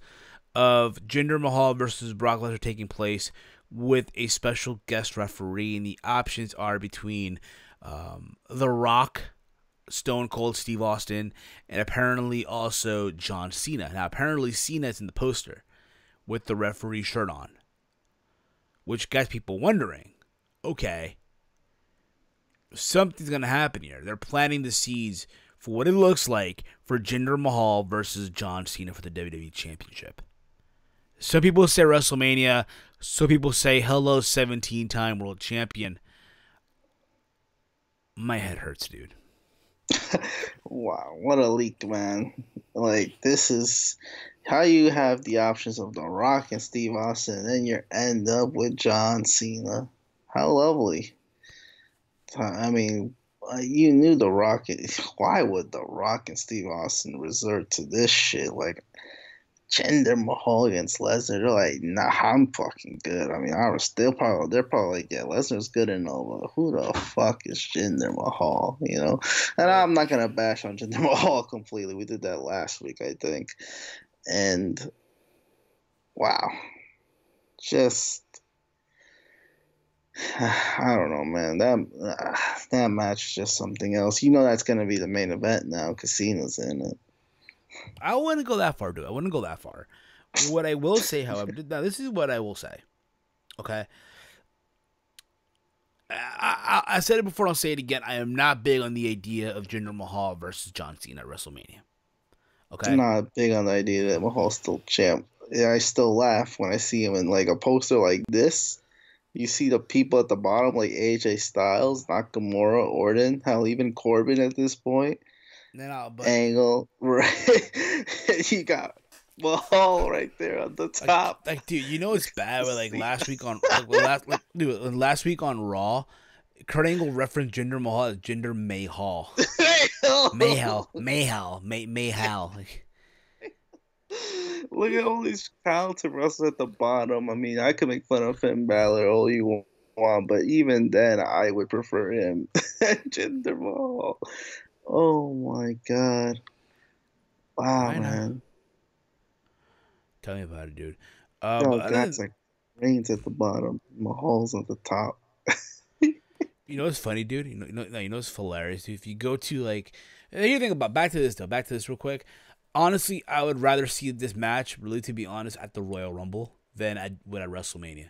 of Jinder Mahal versus Brock Lesnar taking place with a special guest referee. And the options are between The Rock, Stone Cold Steve Austin, and apparently also John Cena. Now, apparently, Cena's in the poster with the referee shirt on, which gets people wondering, okay, something's going to happen here. They're planting the seeds for what it looks like for Jinder Mahal versus John Cena for the WWE Championship. Some people say WrestleMania. Some people say, hello, 17-time world champion. My head hurts, dude. Wow, what a leak, man. Like, this is how you have the options of The Rock and Steve Austin, and then you end up with John Cena. How lovely. I mean, you knew The Rock. Why would The Rock and Steve Austin resort to this shit? Like, Jinder Mahal against Lesnar. They're like, nah, I'm fucking good. I mean, they're probably like, yeah, Lesnar's good and all, but who the fuck is Jinder Mahal? And I'm not gonna bash on Jinder Mahal completely. We did that last week, I think. And wow, just. I don't know, man. That match is just something else. That's going to be the main event now. Casino's in it. I wouldn't go that far, dude. I wouldn't go that far. What I will say, however, now this is what I will say. Okay? I said it before, I'll say it again. I am not big on the idea of Jinder Mahal versus John Cena at WrestleMania. Okay? I'm not big on the idea that Mahal's still champ. Yeah, I still laugh when I see him in like a poster like this. You see the people at the bottom like AJ Styles, Nakamura, Orton, hell, even Corbin at this point. No, but Angle, right? You got Mahal right there on the top. dude, you know it's bad. With like See? last week on Raw, Kurt Angle referenced Jinder Mahal as Jinder Mahal. Mahal. Like, Look at all these talented wrestlers at the bottom. I mean, I could make fun of Finn Balor all you want, but even then, I would prefer him. Jinder Mahal. Oh my god! Wow, man. Tell me about it, dude. Guys like Reigns at the bottom, Mahal's at the top. You know what's funny, dude? You know what's hilarious, dude? If you go to like, you think about back to this real quick. Honestly, I would rather see this match, really, to be honest, at the Royal Rumble than at WrestleMania.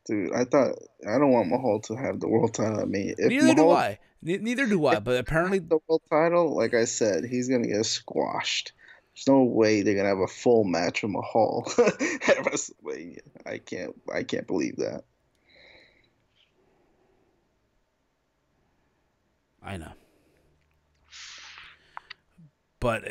Dude, I don't want Mahal to have the world title. I mean, if Neither do I. Neither do I. But apparently, the world title, like I said, he's gonna get squashed. There's no way they're gonna have a full match with Mahal at WrestleMania. I can't believe that. I know. But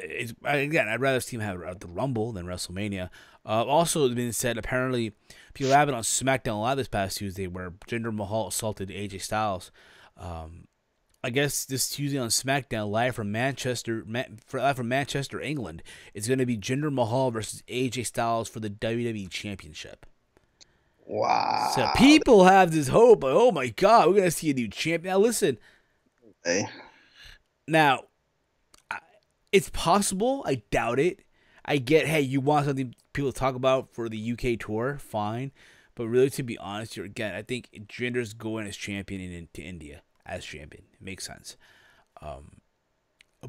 again, I'd rather see him have it at the Rumble than WrestleMania. Also, it's been said, apparently, people have it on SmackDown Live this past Tuesday where Jinder Mahal assaulted AJ Styles. I guess this Tuesday on SmackDown live from Manchester, England, it's going to be Jinder Mahal versus AJ Styles for the WWE Championship. Wow. So people have this hope. Oh my God, we're going to see a new champion. Now listen. Hey. Now, it's possible. I doubt it. I get, hey, you want something people to talk about for the UK tour, fine. But really, to be honest, again, I think Jinder's going as champion into India as champion. It makes sense.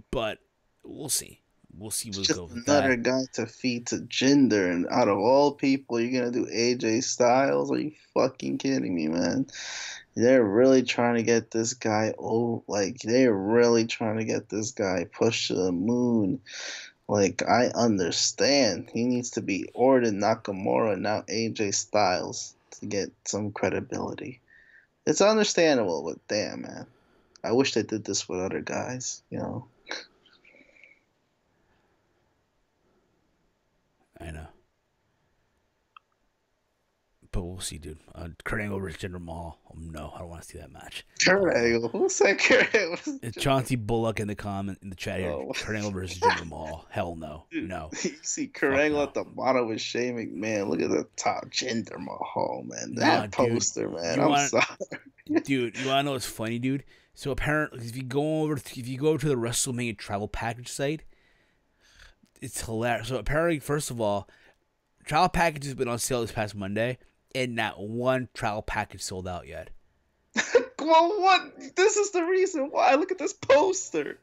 But we'll see. We'll see what's going with that. Another guy to feed to Jinder, and out of all people, you're gonna do AJ Styles? Are you fucking kidding me, man? They're really trying to get this guy they're really trying to get this guy pushed to the moon. Like, I understand he needs to be Orton, Nakamura, now AJ Styles to get some credibility. It's understandable, but damn, man, I wish they did this with other guys, you know. I know. But we'll see, dude. Kurt Angle versus Jinder Mahal. Oh, no, I don't want to see that match. Kurt Angle? Who said Kurt Angle? It's Chauncey Bullock in the chat here. Oh. Kurt Angle versus Jinder Mahal. Hell no. Dude, no. You see Kurt Angle at the bottom with Shane McMahon. Look at the top. Jinder Mahal, man. That poster, dude, man. Sorry. Dude, you want to know what's funny, dude? So apparently, if you go to the WrestleMania travel package site, it's hilarious. So apparently, first of all, travel package has been on sale this past Monday, and not one travel package sold out yet. Well, what? This is the reason why. Look at this poster.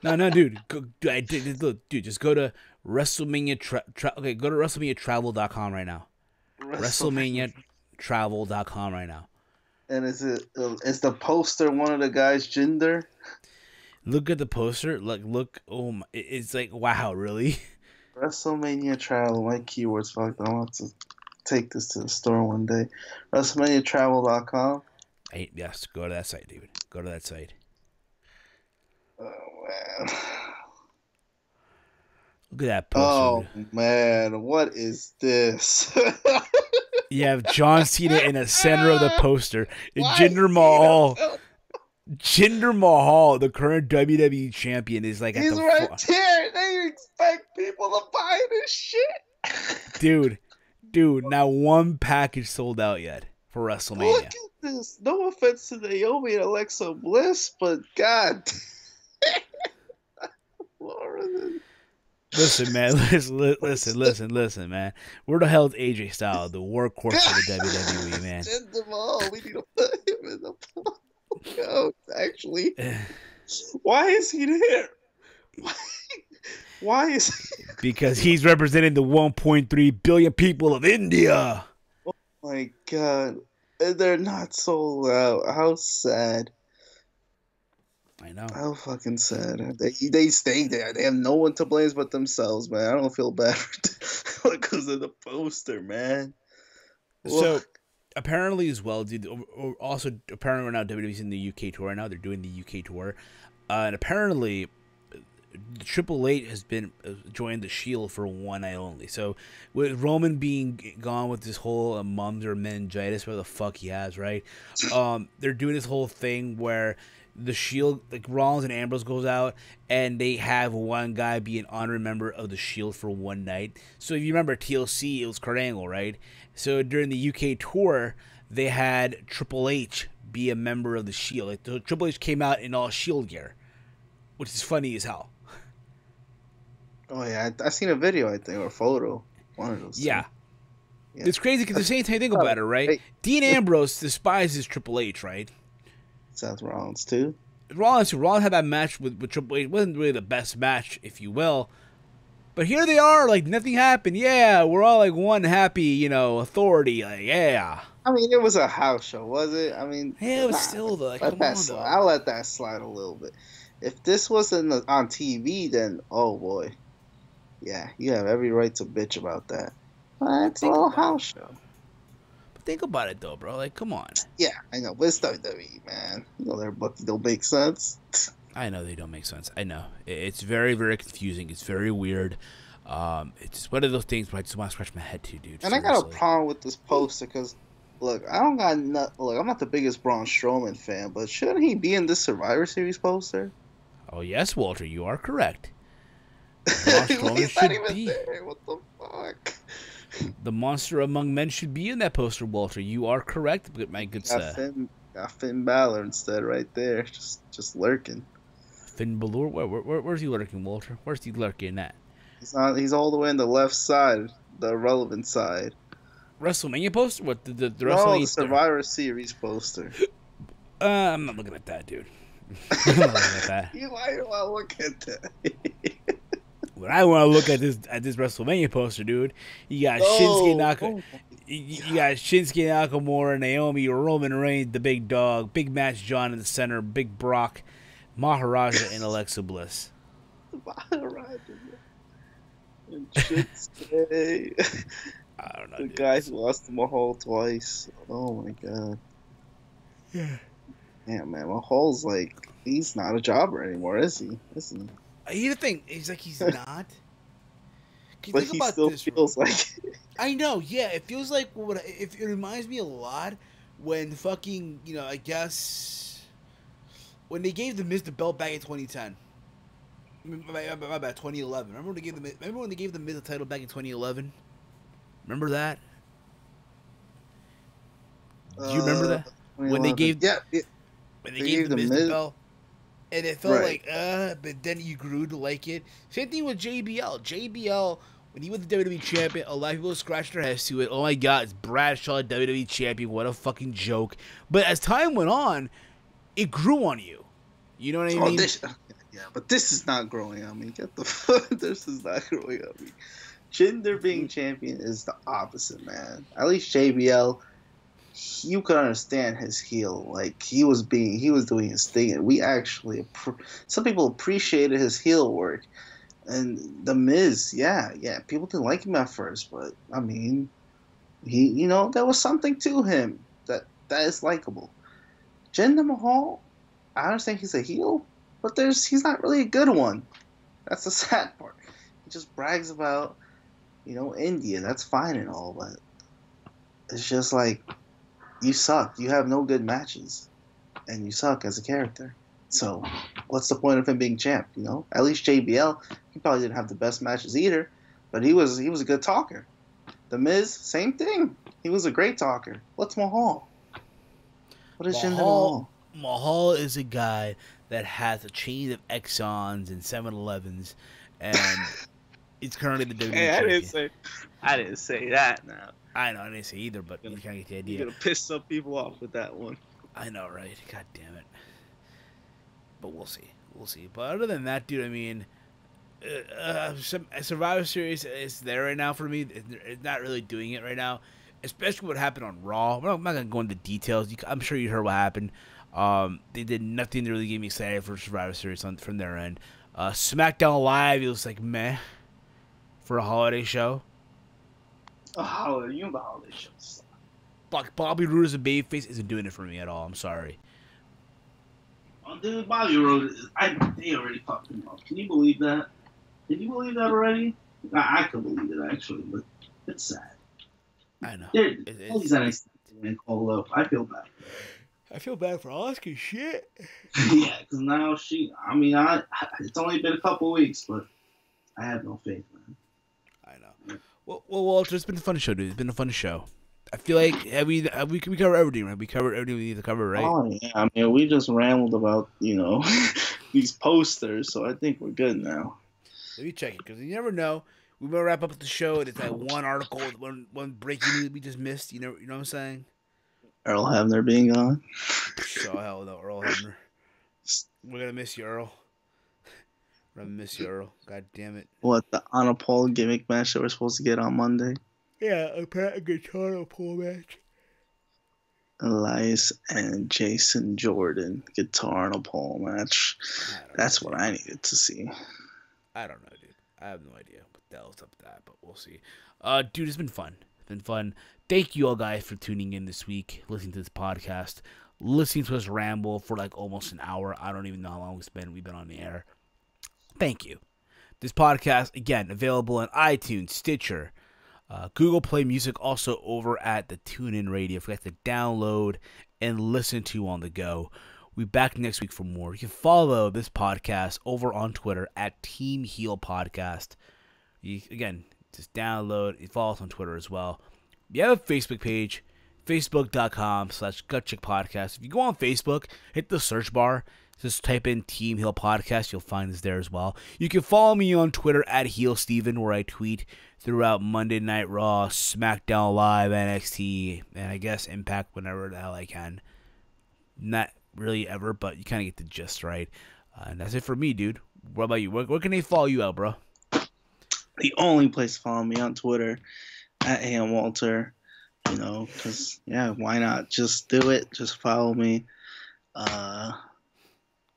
No, dude. Dude, just go to WrestleMania. Go to WrestleManiaTravel.com right now. WrestleManiaTravel.com right now. And is the poster one of the guys Jinder? Look at the poster. Look. Oh my! It's like, wow, really? WrestleMania Travel. My keywords fucked. I want to take this to the store one day. WrestleManiaTravel.com. Hey, yes, go to that site, David. Go to that site. Oh man! Look at that poster. Oh man, what is this? You have John Cena in the center of the poster. Jinder Mahal. Jinder Mahal, the current WWE champion, is like he's right here. They expect people to buy this shit. Dude, now one package sold out yet for WrestleMania. Look at this. No offense to Naomi and Alexa Bliss, but God. Listen, man. Listen, man. Where the hell is AJ Styles, the workhorse of the WWE, man? Jinder Mahal. We need to put him in the coach, actually. Why is he there? Why is he? Because he's representing the 1.3 billion people of India. Oh my God. And they're not sold out. How sad. I know. How fucking sad. They stay there. They have no one to blame but themselves, man. I don't feel bad because of the poster, man. So, apparently as well, dude. Also, apparently right now WWE's in the UK tour right now. They're doing the UK tour. And apparently, Triple H has been joined the Shield for one night only. So with Roman being gone with this whole mums or meningitis, whatever the fuck he has, right? They're doing this whole thing where the Shield, like Rollins and Ambrose, goes out and they have one guy be an honorary member of the Shield for one night. So if you remember TLC, it was Kurt Angle, right? So during the UK tour, they had Triple H be a member of the Shield. Like the Triple H came out in all Shield gear, which is funny as hell. Oh yeah, I seen a video, I think, or a photo. One of those. Yeah. It's crazy because the same time you think about it, right? Hey. Dean Ambrose despises Triple H, right? Seth Rollins too. Rollins had that match with Triple H. It wasn't really the best match, if you will. But here they are, like nothing happened. Yeah, we're all like one happy, authority. Like, yeah. I mean, it was a house show, was it? I mean, yeah, it was still though. Like, come on, though. I'll let that slide a little bit. If this wasn't on TV, then oh boy, yeah, you have every right to bitch about that. But it's a little house show. But think about it though, bro. Like, come on. Yeah, I know, but it's WWE, man. You know their books don't make sense. I know they don't make sense. I know it's very, very confusing. It's very weird. It's one of those things where I just want to scratch my head to, dude. And seriously. I got a problem with this poster because, look, I'm not the biggest Braun Strowman fan, but shouldn't he be in this Survivor Series poster? Oh yes, Walter, you are correct. He's not even there. What the fuck? The monster among men should be in that poster, Walter. You are correct, my good sir. Got Finn Balor instead, right there, just lurking. Finn Balor, where's he lurking, Walter? Where's he lurking at? He's all the way on the left side, the relevant side. WrestleMania poster? What the WrestleMania? The Survivor Series poster. I'm not looking at that, dude. I'm not looking at that. Why do I look at that? When I want to look at this WrestleMania poster, dude, you got Shinsuke Nakamura. You got Shinsuke Nakamura, Naomi, Roman Reigns, the big dog, Big Match John in the center, Big Brock, Maharaja, and Alexa Bliss. Maharaja. And Shinsuke. I don't know. The guy who lost to Mahal twice. Oh my god. Yeah. Yeah, man. Mahal's he's not a jobber anymore, is he? You think he's like he's not? But he still feels like. I know, yeah. It feels like it reminds me a lot when fucking I guess when they gave the Miz the belt back in 2010. My bad, 2011. Remember when they gave the Miz the title back in 2011? Remember that? Do you remember that when they gave the Miz the belt? And it felt like, but then you grew to like it. Same thing with JBL. JBL, when he was the WWE champion, a lot of people scratched their heads to it. Oh my god, it's Bradshaw, WWE champion. What a fucking joke. But as time went on, it grew on you. You know what I mean? But this is not growing on me. Get the fuck. This is not growing on me. Jinder being champion is the opposite, man. At least JBL, you could understand his heel. Like he was doing his thing, and we actually some people appreciated his heel work. And the Miz, yeah, people didn't like him at first, but I mean, he, there was something to him that is likable. Jinder Mahal, I understand he's a heel, but he's not really a good one. That's the sad part. He just brags about, India. That's fine and all, but it's just like, you suck. You have no good matches, and you suck as a character. So, what's the point of him being champ? At least JBL, he probably didn't have the best matches either, but he was a good talker. The Miz, same thing. He was a great talker. What's Mahal? What is Jinder Mahal? Mahal is a guy that has a chain of Exxons and 7-Elevens, and it's currently the WWE champion. I didn't say that now. I know, I didn't say either, but you kind of get the idea. You're going to piss some people off with that one. I know, right? God damn it. But we'll see. But other than that, dude, I mean, Survivor Series is there right now for me. It's not really doing it right now, especially what happened on Raw. I'm not going to go into details. I'm sure you heard what happened. They did nothing to really get me excited for Survivor Series from their end. SmackDown Live, it was like meh for a holiday show. The holiday shows. Bobby Roode as a babyface isn't doing it for me at all. I'm sorry. Dude, Bobby Roode, they already fucked him up. Can you believe that? Can you believe that already? I could believe it, actually, but it's sad. I know. All these NXT and call up. I feel bad. I feel bad for Oscar. Shit. Yeah, because now it's only been a couple weeks, but I have no faith, man. I know. Well, Walter, it's been a fun show, dude. It's been a fun show. I feel like we cover everything, right? We covered everything we need to cover, right? Oh yeah, I mean we just rambled about these posters, so I think we're good now. Let me check it because you never know. We might wrap up the show and it's that one article, one breaking news we just missed. You know what I'm saying? Earl Hebner being gone. So hell no, Earl Hebner. We're gonna miss you, Earl. We're gonna miss you, Earl. God damn it. What, the Anna Paul gimmick match that we're supposed to get on Monday? Yeah, a guitar pull match. Elias and Jason Jordan guitar and a pole match. That's what I needed to see. I don't know, dude. I have no idea what the hell's up with that, but we'll see. Dude, it's been fun. It's been fun. Thank you all guys for tuning in this week, listening to this podcast, listening to us ramble for like almost an hour. I don't even know how long we've been on the air. Thank you. This podcast, again, available on iTunes, Stitcher, Google Play Music, also over at the TuneIn Radio. Forget to download and listen to on the go. We'll be back next week for more. You can follow this podcast over on Twitter at TEAMHEEL Podcast. Again, just download. You follow us on Twitter as well. You have a Facebook page, facebook.com/GutCheckPodcast. If you go on Facebook, hit the search bar. Just type in TEAMHEEL Podcast. You'll find us there as well. You can follow me on Twitter at HeelSteven, where I tweet throughout Monday Night Raw, SmackDown Live, NXT, and I guess Impact whenever the hell I can. Not really ever, but you kind of get the gist, right? And that's it for me, dude. What about you? Where can they follow you out, bro? The only place to follow me on Twitter at AMWalter. Because, yeah, why not? Just do it. Just follow me.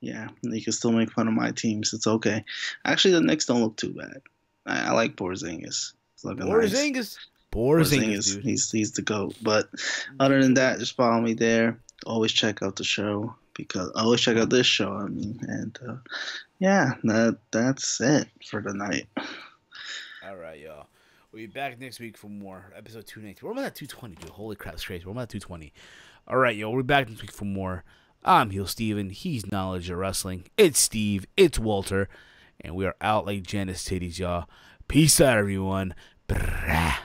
Yeah, you can still make fun of my teams. It's okay. Actually, the Knicks don't look too bad. I like Porzingis. It's looking nice. Porzingis, dude. He's the GOAT. But other than that, just follow me there. Always check out the show this show. And yeah, that's it for tonight. All right, y'all. We'll be back next week for more episode 290. We're at 220, dude. Holy crap, it's crazy. We're at 220. All right, y'all. We'll be back next week for more. I'm HeelSteven. He's Knowledge of Wrestling. It's Steve. It's Walter. And we are out like Janice titties, y'all. Peace out, everyone. Brah.